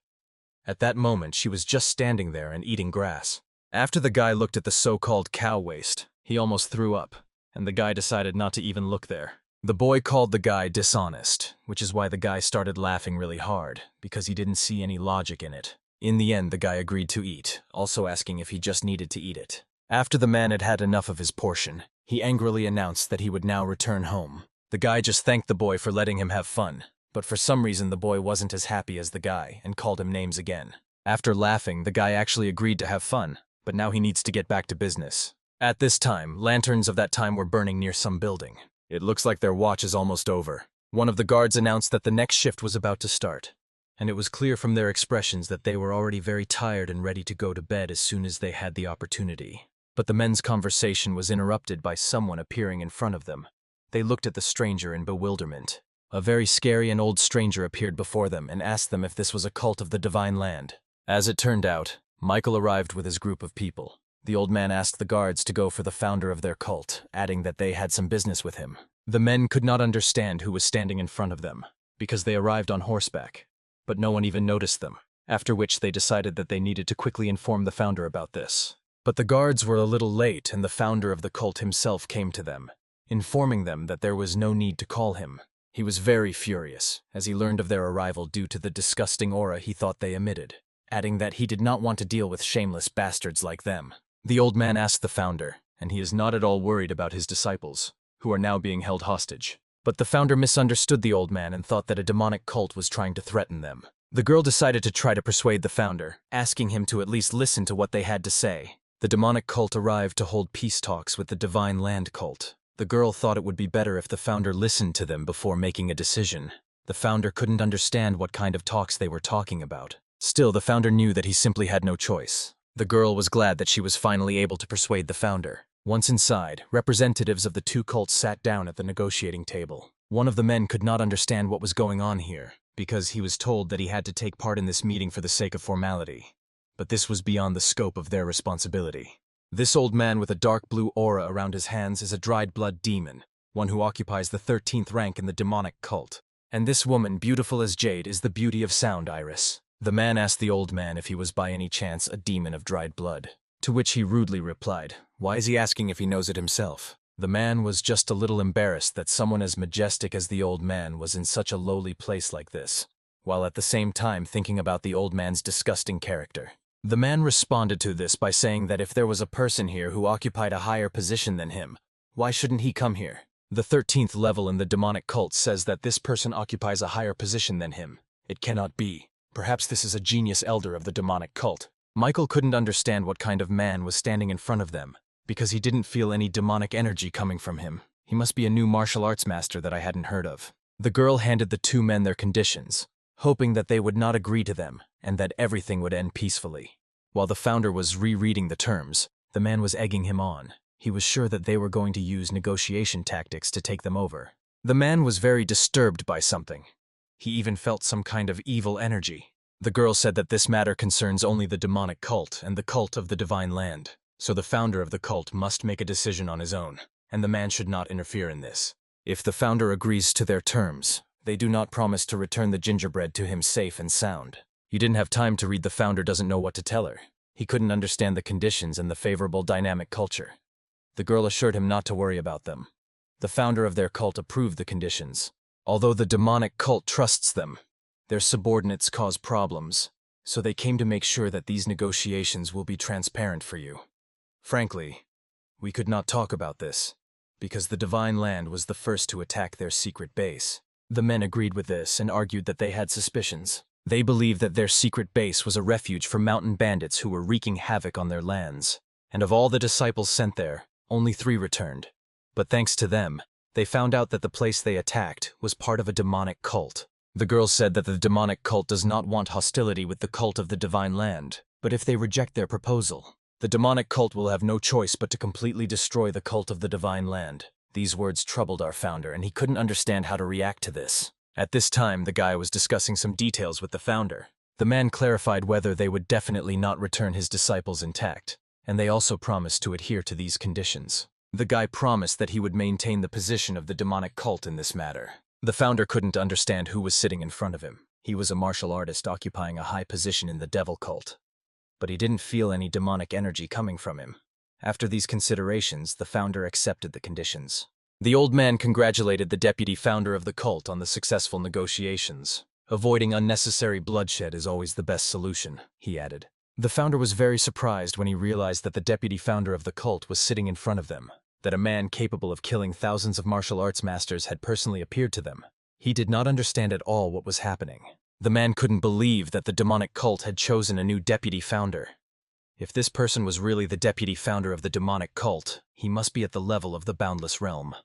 At that moment, she was just standing there and eating grass. After the guy looked at the so-called cow waste, he almost threw up, and the guy decided not to even look there. The boy called the guy dishonest, which is why the guy started laughing really hard, because he didn't see any logic in it. In the end, the guy agreed to eat, also asking if he just needed to eat it. After the man had had enough of his portion, he angrily announced that he would now return home. The guy just thanked the boy for letting him have fun, but for some reason the boy wasn't as happy as the guy and called him names again. After laughing, the guy actually agreed to have fun, but now he needs to get back to business. At this time, lanterns of that time were burning near some building. It looks like their watch is almost over. One of the guards announced that the next shift was about to start, and it was clear from their expressions that they were already very tired and ready to go to bed as soon as they had the opportunity. But the men's conversation was interrupted by someone appearing in front of them. They looked at the stranger in bewilderment. A very scary and old stranger appeared before them and asked them if this was a cult of the Divine Land. As it turned out, Michael arrived with his group of people. The old man asked the guards to go for the founder of their cult, adding that they had some business with him. The men could not understand who was standing in front of them, because they arrived on horseback, but no one even noticed them, after which they decided that they needed to quickly inform the founder about this. But the guards were a little late and the founder of the cult himself came to them, informing them that there was no need to call him. He was very furious, as he learned of their arrival due to the disgusting aura he thought they emitted, adding that he did not want to deal with shameless bastards like them. The old man asked the founder, and he is not at all worried about his disciples, who are now being held hostage. But the founder misunderstood the old man and thought that a demonic cult was trying to threaten them. The girl decided to try to persuade the founder, asking him to at least listen to what they had to say. The demonic cult arrived to hold peace talks with the Divine Land cult. The girl thought it would be better if the founder listened to them before making a decision. The founder couldn't understand what kind of talks they were talking about. Still, the founder knew that he simply had no choice. The girl was glad that she was finally able to persuade the founder. Once inside, representatives of the two cults sat down at the negotiating table. One of the men could not understand what was going on here, because he was told that he had to take part in this meeting for the sake of formality. But this was beyond the scope of their responsibility. This old man with a dark blue aura around his hands is a dried blood demon, one who occupies the 13th rank in the demonic cult. And this woman, beautiful as jade, is the beauty of Sound Iris. The man asked the old man if he was by any chance a demon of dried blood, to which he rudely replied, "Why is he asking if he knows it himself?" The man was just a little embarrassed that someone as majestic as the old man was in such a lowly place like this, while at the same time thinking about the old man's disgusting character. The man responded to this by saying that if there was a person here who occupied a higher position than him, why shouldn't he come here? The 13th level in the demonic cult says that this person occupies a higher position than him. It cannot be. Perhaps this is a genius elder of the demonic cult. Michael couldn't understand what kind of man was standing in front of them, because he didn't feel any demonic energy coming from him. He must be a new martial arts master that I hadn't heard of. The girl handed the two men their conditions, hoping that they would not agree to them and that everything would end peacefully. While the founder was rereading the terms, the man was egging him on. He was sure that they were going to use negotiation tactics to take them over. The man was very disturbed by something. He even felt some kind of evil energy. The girl said that this matter concerns only the demonic cult and the cult of the Divine Land, so the founder of the cult must make a decision on his own, and the man should not interfere in this. If the founder agrees to their terms, they do not promise to return the gingerbread to him safe and sound. You didn't have time to read the founder doesn't know what to tell her. He couldn't understand the conditions and the favorable dynamic culture. The girl assured him not to worry about them. The founder of their cult approved the conditions. Although the demonic cult trusts them, their subordinates cause problems, so they came to make sure that these negotiations will be transparent for you. Frankly, we could not talk about this, because the Divine Land was the first to attack their secret base. The men agreed with this and argued that they had suspicions. They believed that their secret base was a refuge for mountain bandits who were wreaking havoc on their lands, and of all the disciples sent there, only 3 returned. But thanks to them, they found out that the place they attacked was part of a demonic cult. The girl said that the demonic cult does not want hostility with the cult of the Divine Land, but if they reject their proposal, the demonic cult will have no choice but to completely destroy the cult of the Divine Land. These words troubled our founder, and he couldn't understand how to react to this. At this time, the guy was discussing some details with the founder. The man clarified whether they would definitely not return his disciples intact, and they also promised to adhere to these conditions. The guy promised that he would maintain the position of the demonic cult in this matter. The founder couldn't understand who was sitting in front of him. He was a martial artist occupying a high position in the devil cult, but he didn't feel any demonic energy coming from him. After these considerations, the founder accepted the conditions. The old man congratulated the deputy founder of the cult on the successful negotiations. Avoiding unnecessary bloodshed is always the best solution, he added. The founder was very surprised when he realized that the deputy founder of the cult was sitting in front of them, that a man capable of killing thousands of martial arts masters had personally appeared to them. He did not understand at all what was happening. The man couldn't believe that the demonic cult had chosen a new deputy founder. If this person was really the deputy founder of the demonic cult, he must be at the level of the boundless realm.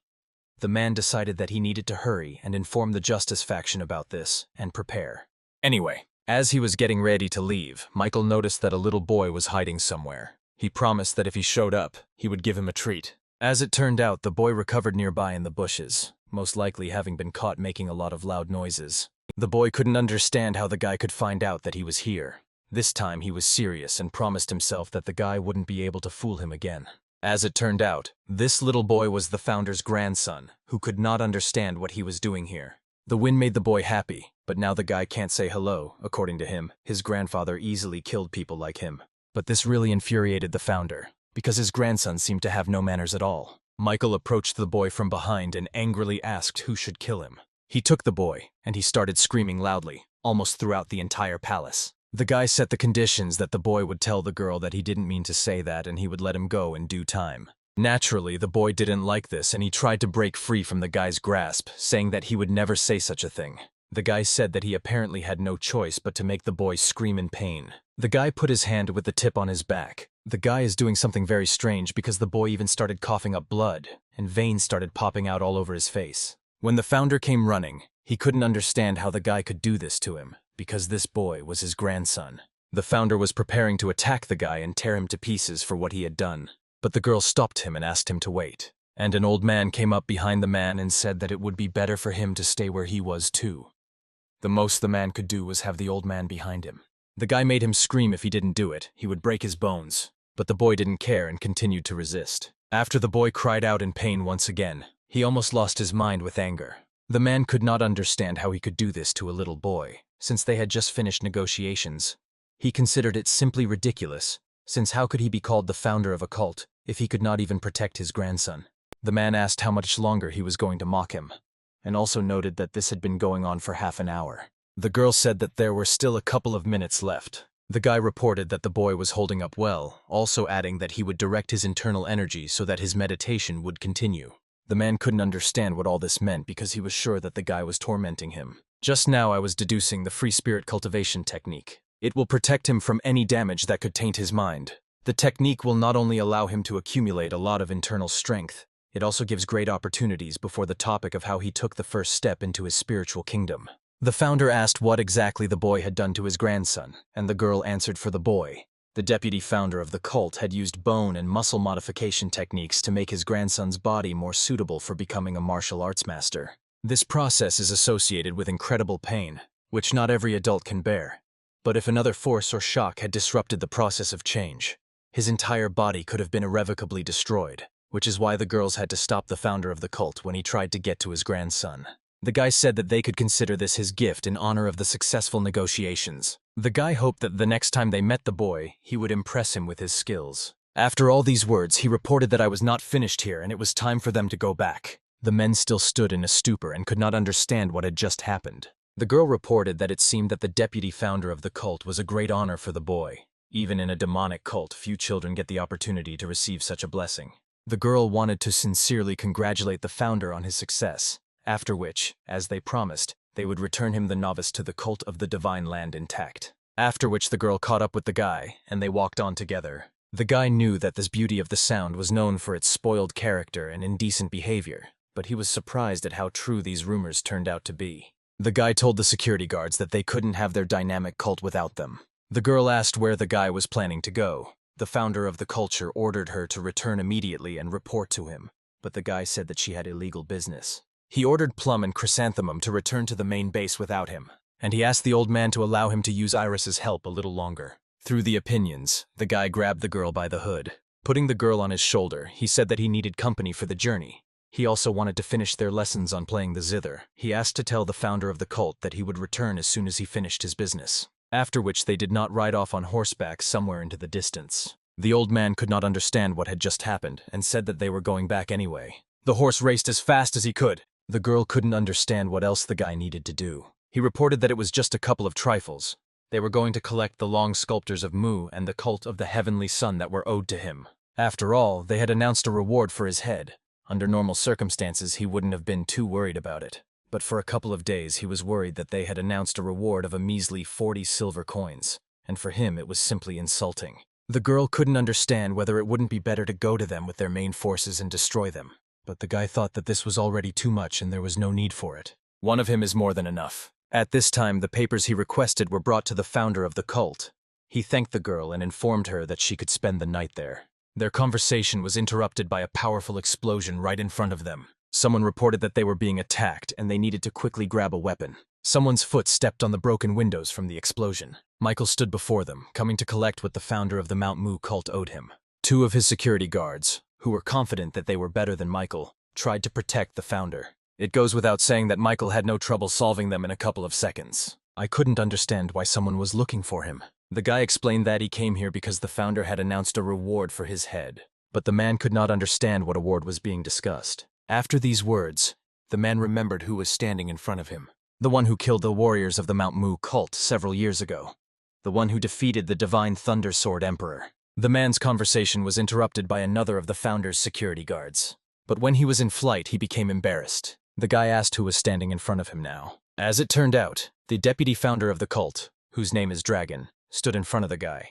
The man decided that he needed to hurry and inform the justice faction about this and prepare. Anyway, as he was getting ready to leave, Michael noticed that a little boy was hiding somewhere. He promised that if he showed up, he would give him a treat. As it turned out, the boy recovered nearby in the bushes, most likely having been caught making a lot of loud noises. The boy couldn't understand how the guy could find out that he was here. This time he was serious and promised himself that the guy wouldn't be able to fool him again. As it turned out, this little boy was the founder's grandson, who could not understand what he was doing here. The win made the boy happy, but now the guy can't say hello. According to him, his grandfather easily killed people like him. But this really infuriated the founder, because his grandson seemed to have no manners at all. Michael approached the boy from behind and angrily asked who should kill him. He took the boy, and he started screaming loudly, almost throughout the entire palace. The guy set the conditions that the boy would tell the girl that he didn't mean to say that and he would let him go in due time. Naturally, the boy didn't like this and he tried to break free from the guy's grasp, saying that he would never say such a thing. The guy said that he apparently had no choice but to make the boy scream in pain. The guy put his hand with the tip on his back. The guy is doing something very strange because the boy even started coughing up blood, and veins started popping out all over his face. When the founder came running, he couldn't understand how the guy could do this to him, because this boy was his grandson. The founder was preparing to attack the guy and tear him to pieces for what he had done. But the girl stopped him and asked him to wait. And an old man came up behind the man and said that it would be better for him to stay where he was too. The most the man could do was have the old man behind him. The guy made him scream if he didn't do it, he would break his bones. But the boy didn't care and continued to resist. After the boy cried out in pain once again, he almost lost his mind with anger. The man could not understand how he could do this to a little boy, since they had just finished negotiations. He considered it simply ridiculous, since how could he be called the founder of a cult if he could not even protect his grandson? The man asked how much longer he was going to mock him, and also noted that this had been going on for half an hour. The girl said that there were still a couple of minutes left. The guy reported that the boy was holding up well, also adding that he would direct his internal energy so that his meditation would continue. The man couldn't understand what all this meant because he was sure that the guy was tormenting him. Just now I was deducing the free spirit cultivation technique. It will protect him from any damage that could taint his mind. The technique will not only allow him to accumulate a lot of internal strength, it also gives great opportunities before the topic of how he took the first step into his spiritual kingdom. The founder asked what exactly the boy had done to his grandson, and the girl answered for the boy. The deputy founder of the cult had used bone and muscle modification techniques to make his grandson's body more suitable for becoming a martial arts master. This process is associated with incredible pain, which not every adult can bear. But if another force or shock had disrupted the process of change, his entire body could have been irrevocably destroyed, which is why the girls had to stop the founder of the cult when he tried to get to his grandson. The guy said that they could consider this his gift in honor of the successful negotiations. The guy hoped that the next time they met the boy, he would impress him with his skills. After all these words, he reported that I was not finished here and it was time for them to go back. The men still stood in a stupor and could not understand what had just happened. The girl reported that it seemed that the deputy founder of the cult was a great honor for the boy. Even in a demonic cult, few children get the opportunity to receive such a blessing. The girl wanted to sincerely congratulate the founder on his success, after which, as they promised, they would return him the novice to the cult of the divine land intact. After which the girl caught up with the guy, and they walked on together. The guy knew that this beauty of the sound was known for its spoiled character and indecent behavior, but he was surprised at how true these rumors turned out to be. The guy told the security guards that they couldn't have their dynamic cult without them. The girl asked where the guy was planning to go. The founder of the culture ordered her to return immediately and report to him, but the guy said that she had illegal business. He ordered Plum and Chrysanthemum to return to the main base without him, and he asked the old man to allow him to use Iris's help a little longer. Through the opinions, the guy grabbed the girl by the hood. Putting the girl on his shoulder, he said that he needed company for the journey. He also wanted to finish their lessons on playing the zither. He asked to tell the founder of the cult that he would return as soon as he finished his business. After which they did not ride off on horseback somewhere into the distance. The old man could not understand what had just happened and said that they were going back anyway. The horse raced as fast as he could. The girl couldn't understand what else the guy needed to do. He reported that it was just a couple of trifles. They were going to collect the long sculptures of Mu and the cult of the heavenly sun that were owed to him. After all, they had announced a reward for his head. Under normal circumstances, he wouldn't have been too worried about it. But for a couple of days, he was worried that they had announced a reward of a measly 40 silver coins, and for him it was simply insulting. The girl couldn't understand whether it wouldn't be better to go to them with their main forces and destroy them. But the guy thought that this was already too much and there was no need for it. One of him is more than enough. At this time, the papers he requested were brought to the founder of the cult. He thanked the girl and informed her that she could spend the night there. Their conversation was interrupted by a powerful explosion right in front of them. Someone reported that they were being attacked and they needed to quickly grab a weapon. Someone's foot stepped on the broken windows from the explosion. Michael stood before them, coming to collect what the founder of the Mount Mu cult owed him. Two of his security guards, who were confident that they were better than Michael, tried to protect the founder. It goes without saying that Michael had no trouble solving them in a couple of seconds. I couldn't understand why someone was looking for him. The guy explained that he came here because the founder had announced a reward for his head. But the man could not understand what award was being discussed. After these words, the man remembered who was standing in front of him. The one who killed the warriors of the Mount Mu cult several years ago. The one who defeated the Divine Thunder Sword Emperor. The man's conversation was interrupted by another of the founder's security guards. But when he was in flight, he became embarrassed. The guy asked who was standing in front of him now. As it turned out, the deputy founder of the cult, whose name is Dragon, stood in front of the guy.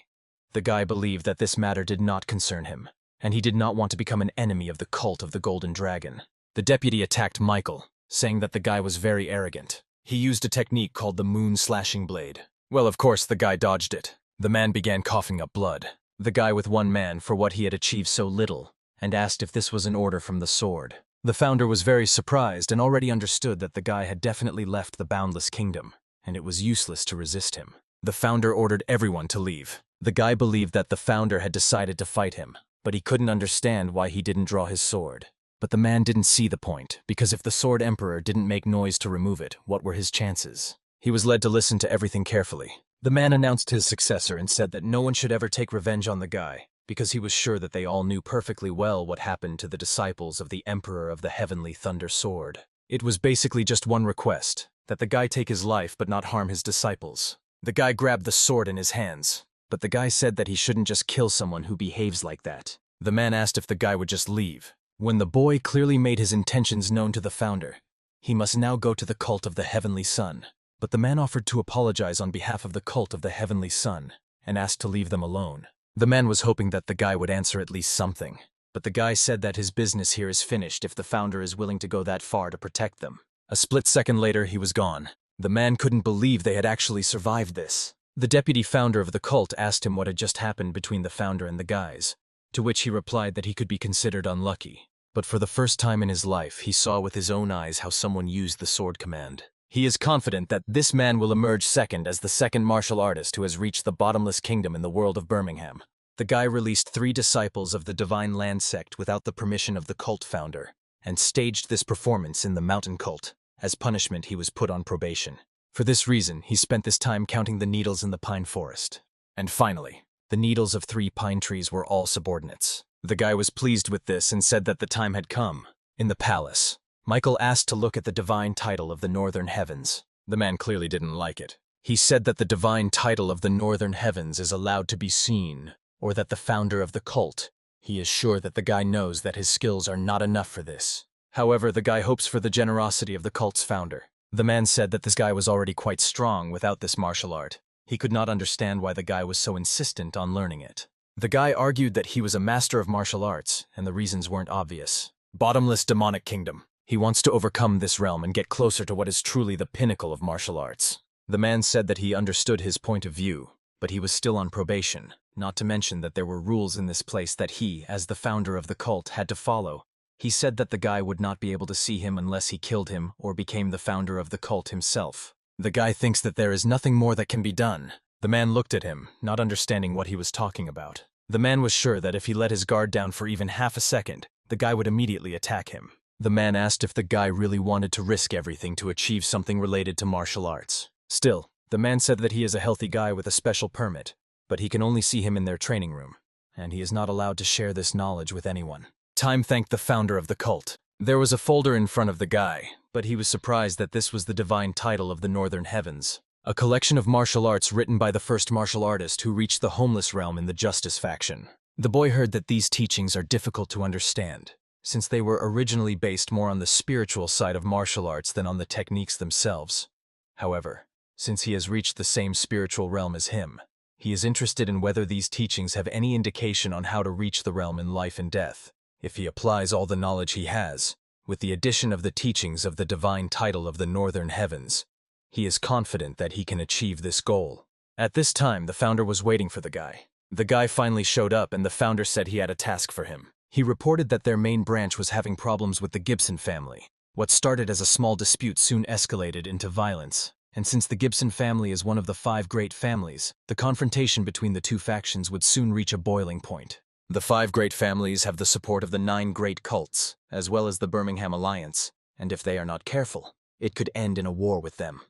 The guy believed that this matter did not concern him, and he did not want to become an enemy of the cult of the Golden Dragon. The deputy attacked Michael, saying that the guy was very arrogant. He used a technique called the Moon Slashing Blade. Well, of course, the guy dodged it. The man began coughing up blood. The guy with one man for what he had achieved so little, and asked if this was an order from the sword. The founder was very surprised and already understood that the guy had definitely left the Boundless Kingdom, and it was useless to resist him. The founder ordered everyone to leave. The guy believed that the founder had decided to fight him, but he couldn't understand why he didn't draw his sword. But the man didn't see the point, because if the Sword Emperor didn't make noise to remove it, what were his chances? He was led to listen to everything carefully. The man announced his successor and said that no one should ever take revenge on the guy, because he was sure that they all knew perfectly well what happened to the disciples of the Emperor of the Heavenly Thunder Sword. It was basically just one request, that the guy take his life but not harm his disciples. The guy grabbed the sword in his hands, but the guy said that he shouldn't just kill someone who behaves like that. The man asked if the guy would just leave. When the boy clearly made his intentions known to the founder, he must now go to the cult of the Heavenly Sun. But the man offered to apologize on behalf of the cult of the Heavenly Sun and asked to leave them alone. The man was hoping that the guy would answer at least something, but the guy said that his business here is finished if the founder is willing to go that far to protect them. A split second later, he was gone. The man couldn't believe they had actually survived this. The deputy founder of the cult asked him what had just happened between the founder and the guys, to which he replied that he could be considered unlucky. But for the first time in his life, he saw with his own eyes how someone used the sword command. He is confident that this man will emerge second as the second martial artist who has reached the bottomless kingdom in the world of Birmingham. The guy released 3 disciples of the Divine Land Sect without the permission of the cult founder, and staged this performance in the mountain cult. As punishment, he was put on probation. For this reason, he spent this time counting the needles in the pine forest. And finally, the needles of 3 pine trees were all subordinates. The guy was pleased with this and said that the time had come. In the palace, Michael asked to look at the divine title of the Northern Heavens. The man clearly didn't like it. He said that the divine title of the Northern Heavens is allowed to be seen, or that the founder of the cult, he is sure that the guy knows that his skills are not enough for this. However, the guy hopes for the generosity of the cult's founder. The man said that this guy was already quite strong without this martial art. He could not understand why the guy was so insistent on learning it. The guy argued that he was a master of martial arts, and the reasons weren't obvious. Bottomless demonic kingdom. He wants to overcome this realm and get closer to what is truly the pinnacle of martial arts. The man said that he understood his point of view, but he was still on probation, not to mention that there were rules in this place that he, as the founder of the cult, had to follow. He said that the guy would not be able to see him unless he killed him or became the founder of the cult himself. The guy thinks that there is nothing more that can be done. The man looked at him, not understanding what he was talking about. The man was sure that if he let his guard down for even half a second, the guy would immediately attack him. The man asked if the guy really wanted to risk everything to achieve something related to martial arts. Still, the man said that he is a healthy guy with a special permit, but he can only see him in their training room, and he is not allowed to share this knowledge with anyone. Time thanked the founder of the cult. There was a folder in front of the guy, but he was surprised that this was the divine title of the Northern Heavens, a collection of martial arts written by the first martial artist who reached the homeless realm in the Justice faction. The boy heard that these teachings are difficult to understand, since they were originally based more on the spiritual side of martial arts than on the techniques themselves. However, since he has reached the same spiritual realm as him, he is interested in whether these teachings have any indication on how to reach the realm in life and death. If he applies all the knowledge he has, with the addition of the teachings of the divine title of the Northern Heavens, he is confident that he can achieve this goal. At this time, the founder was waiting for the guy. The guy finally showed up and the founder said he had a task for him. He reported that their main branch was having problems with the Gibson family. What started as a small dispute soon escalated into violence. And since the Gibson family is one of the 5 great families, the confrontation between the two factions would soon reach a boiling point. The 5 great families have the support of the 9 great cults, as well as the Birmingham Alliance, and if they are not careful, it could end in a war with them.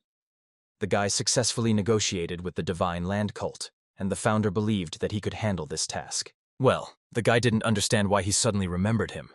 The guy successfully negotiated with the Divine Land cult, and the founder believed that he could handle this task. Well, the guy didn't understand why he suddenly remembered him.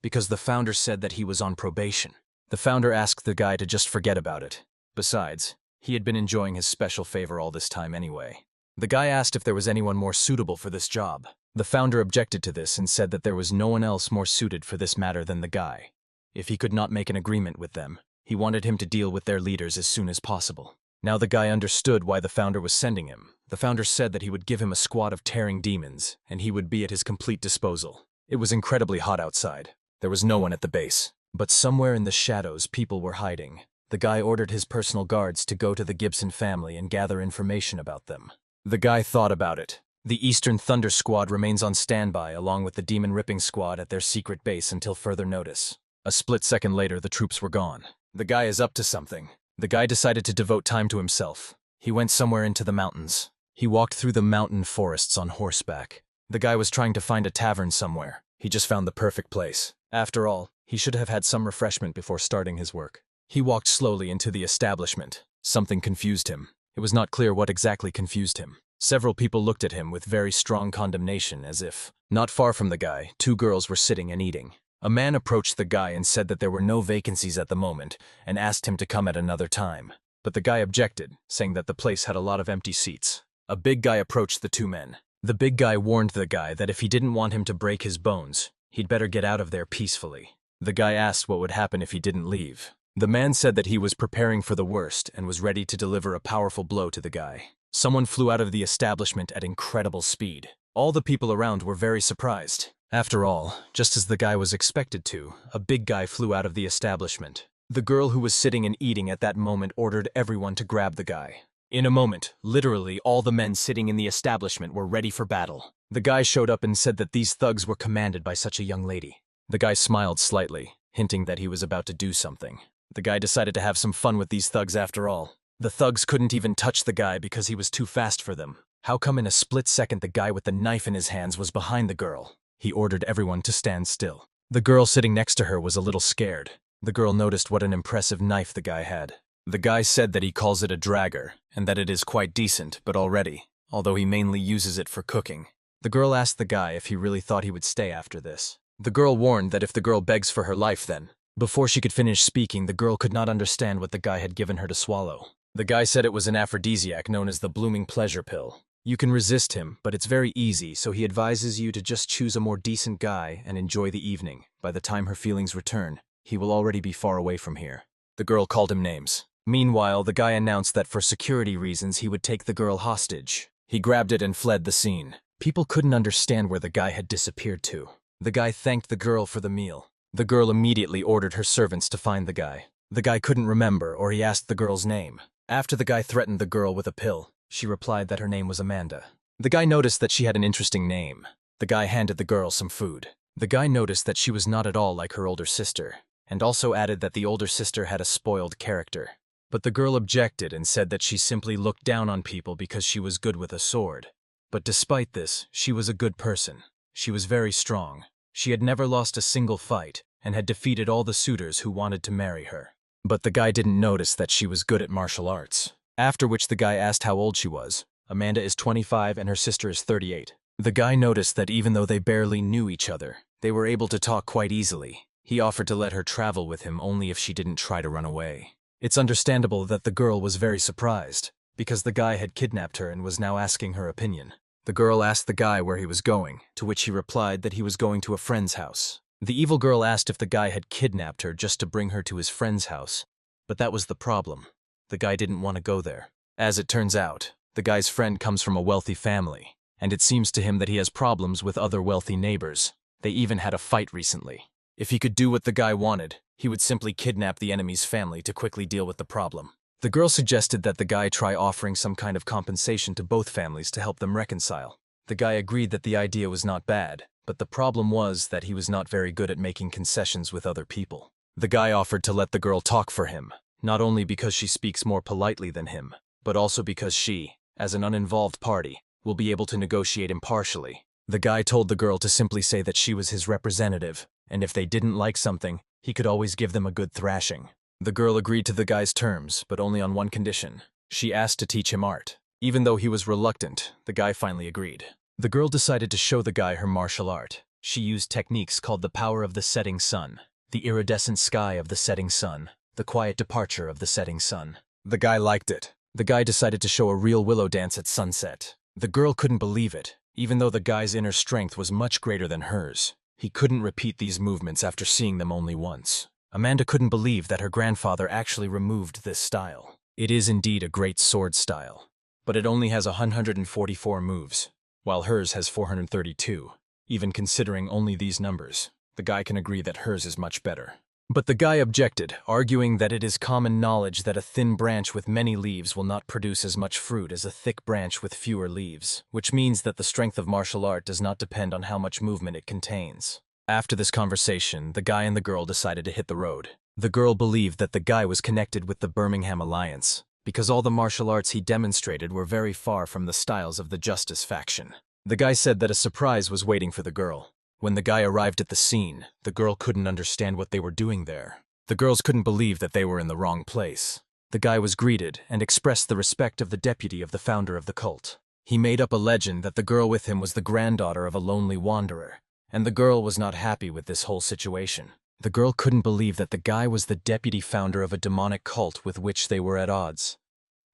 Because the founder said that he was on probation. The founder asked the guy to just forget about it. Besides, he had been enjoying his special favor all this time anyway. The guy asked if there was anyone more suitable for this job. The founder objected to this and said that there was no one else more suited for this matter than the guy. If he could not make an agreement with them, he wanted him to deal with their leaders as soon as possible. Now the guy understood why the founder was sending him. The founder said that he would give him a squad of tearing demons, and he would be at his complete disposal. It was incredibly hot outside. There was no one at the base. But somewhere in the shadows, people were hiding. The guy ordered his personal guards to go to the Gibson family and gather information about them. The guy thought about it. The Eastern Thunder Squad remains on standby along with the Demon Ripping Squad at their secret base until further notice. A split second later, the troops were gone. The guy is up to something. The guy decided to devote time to himself. He went somewhere into the mountains. He walked through the mountain forests on horseback. The guy was trying to find a tavern somewhere. He just found the perfect place. After all, he should have had some refreshment before starting his work. He walked slowly into the establishment. Something confused him. It was not clear what exactly confused him. Several people looked at him with very strong condemnation as if, not far from the guy, 2 girls were sitting and eating. A man approached the guy and said that there were no vacancies at the moment and asked him to come at another time. But the guy objected, saying that the place had a lot of empty seats. A big guy approached the 2 men. The big guy warned the guy that if he didn't want him to break his bones, he'd better get out of there peacefully. The guy asked what would happen if he didn't leave. The man said that he was preparing for the worst and was ready to deliver a powerful blow to the guy. Someone flew out of the establishment at incredible speed. All the people around were very surprised. After all, just as the guy was expected to, a big guy flew out of the establishment. The girl who was sitting and eating at that moment ordered everyone to grab the guy. In a moment, literally all the men sitting in the establishment were ready for battle. The guy showed up and said that these thugs were commanded by such a young lady. The guy smiled slightly, hinting that he was about to do something. The guy decided to have some fun with these thugs after all. The thugs couldn't even touch the guy because he was too fast for them. How come in a split second the guy with the knife in his hands was behind the girl? He ordered everyone to stand still. The girl sitting next to her was a little scared. The girl noticed what an impressive knife the guy had. The guy said that he calls it a dragger, and that it is quite decent, but already, although he mainly uses it for cooking. The girl asked the guy if he really thought he would stay after this. The girl warned that if the girl begs for her life then. Before she could finish speaking, the girl could not understand what the guy had given her to swallow. The guy said it was an aphrodisiac known as the blooming pleasure pill. You can resist him, but it's very easy, so he advises you to just choose a more decent guy and enjoy the evening. By the time her feelings return, he will already be far away from here. The girl called him names. Meanwhile, the guy announced that for security reasons he would take the girl hostage. He grabbed it and fled the scene. People couldn't understand where the guy had disappeared to. The guy thanked the girl for the meal. The girl immediately ordered her servants to find the guy. The guy couldn't remember, or he asked the girl's name. After the guy threatened the girl with a pill, she replied that her name was Amanda. The guy noticed that she had an interesting name. The guy handed the girl some food. The guy noticed that she was not at all like her older sister, and also added that the older sister had a spoiled character. But the girl objected and said that she simply looked down on people because she was good with a sword. But despite this, she was a good person. She was very strong. She had never lost a single fight, and had defeated all the suitors who wanted to marry her. But the guy didn't notice that she was good at martial arts. After which the guy asked how old she was. Amanda is 25 and her sister is 38. The guy noticed that even though they barely knew each other, they were able to talk quite easily. He offered to let her travel with him only if she didn't try to run away. It's understandable that the girl was very surprised, because the guy had kidnapped her and was now asking her opinion. The girl asked the guy where he was going, to which he replied that he was going to a friend's house. The evil girl asked if the guy had kidnapped her just to bring her to his friend's house, but that was the problem. The guy didn't want to go there. As it turns out, the guy's friend comes from a wealthy family, and it seems to him that he has problems with other wealthy neighbors. They even had a fight recently. If he could do what the guy wanted, he would simply kidnap the enemy's family to quickly deal with the problem. The girl suggested that the guy try offering some kind of compensation to both families to help them reconcile. The guy agreed that the idea was not bad, but the problem was that he was not very good at making concessions with other people. The guy offered to let the girl talk for him, not only because she speaks more politely than him, but also because she, as an uninvolved party, will be able to negotiate impartially. The guy told the girl to simply say that she was his representative, and if they didn't like something, he could always give them a good thrashing. The girl agreed to the guy's terms, but only on one condition. She asked to teach him art. Even though he was reluctant, the guy finally agreed. The girl decided to show the guy her martial art. She used techniques called the power of the setting sun, the iridescent sky of the setting sun, the quiet departure of the setting sun. The guy liked it. The guy decided to show a real willow dance at sunset. The girl couldn't believe it, even though the guy's inner strength was much greater than hers. He couldn't repeat these movements after seeing them only once. Amanda couldn't believe that her grandfather actually removed this style. It is indeed a great sword style, but it only has 144 moves, while hers has 432. Even considering only these numbers, the guy can agree that hers is much better. But the guy objected, arguing that it is common knowledge that a thin branch with many leaves will not produce as much fruit as a thick branch with fewer leaves, which means that the strength of martial art does not depend on how much movement it contains. After this conversation, the guy and the girl decided to hit the road. The girl believed that the guy was connected with the Birmingham Alliance, because all the martial arts he demonstrated were very far from the styles of the Justice faction. The guy said that a surprise was waiting for the girl. When the guy arrived at the scene, the girl couldn't understand what they were doing there. The girls couldn't believe that they were in the wrong place. The guy was greeted and expressed the respect of the deputy of the founder of the cult. He made up a legend that the girl with him was the granddaughter of a lonely wanderer, and the girl was not happy with this whole situation. The girl couldn't believe that the guy was the deputy founder of a demonic cult with which they were at odds.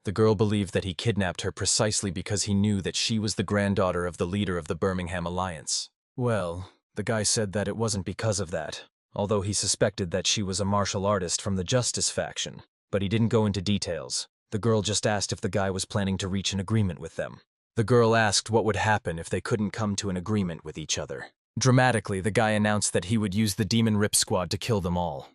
The girl believed that he kidnapped her precisely because he knew that she was the granddaughter of the leader of the Birmingham Alliance. Well, the guy said that it wasn't because of that, although he suspected that she was a martial artist from the Justice faction, but he didn't go into details. The girl just asked if the guy was planning to reach an agreement with them. The girl asked what would happen if they couldn't come to an agreement with each other. Dramatically, the guy announced that he would use the Demon Rip Squad to kill them all.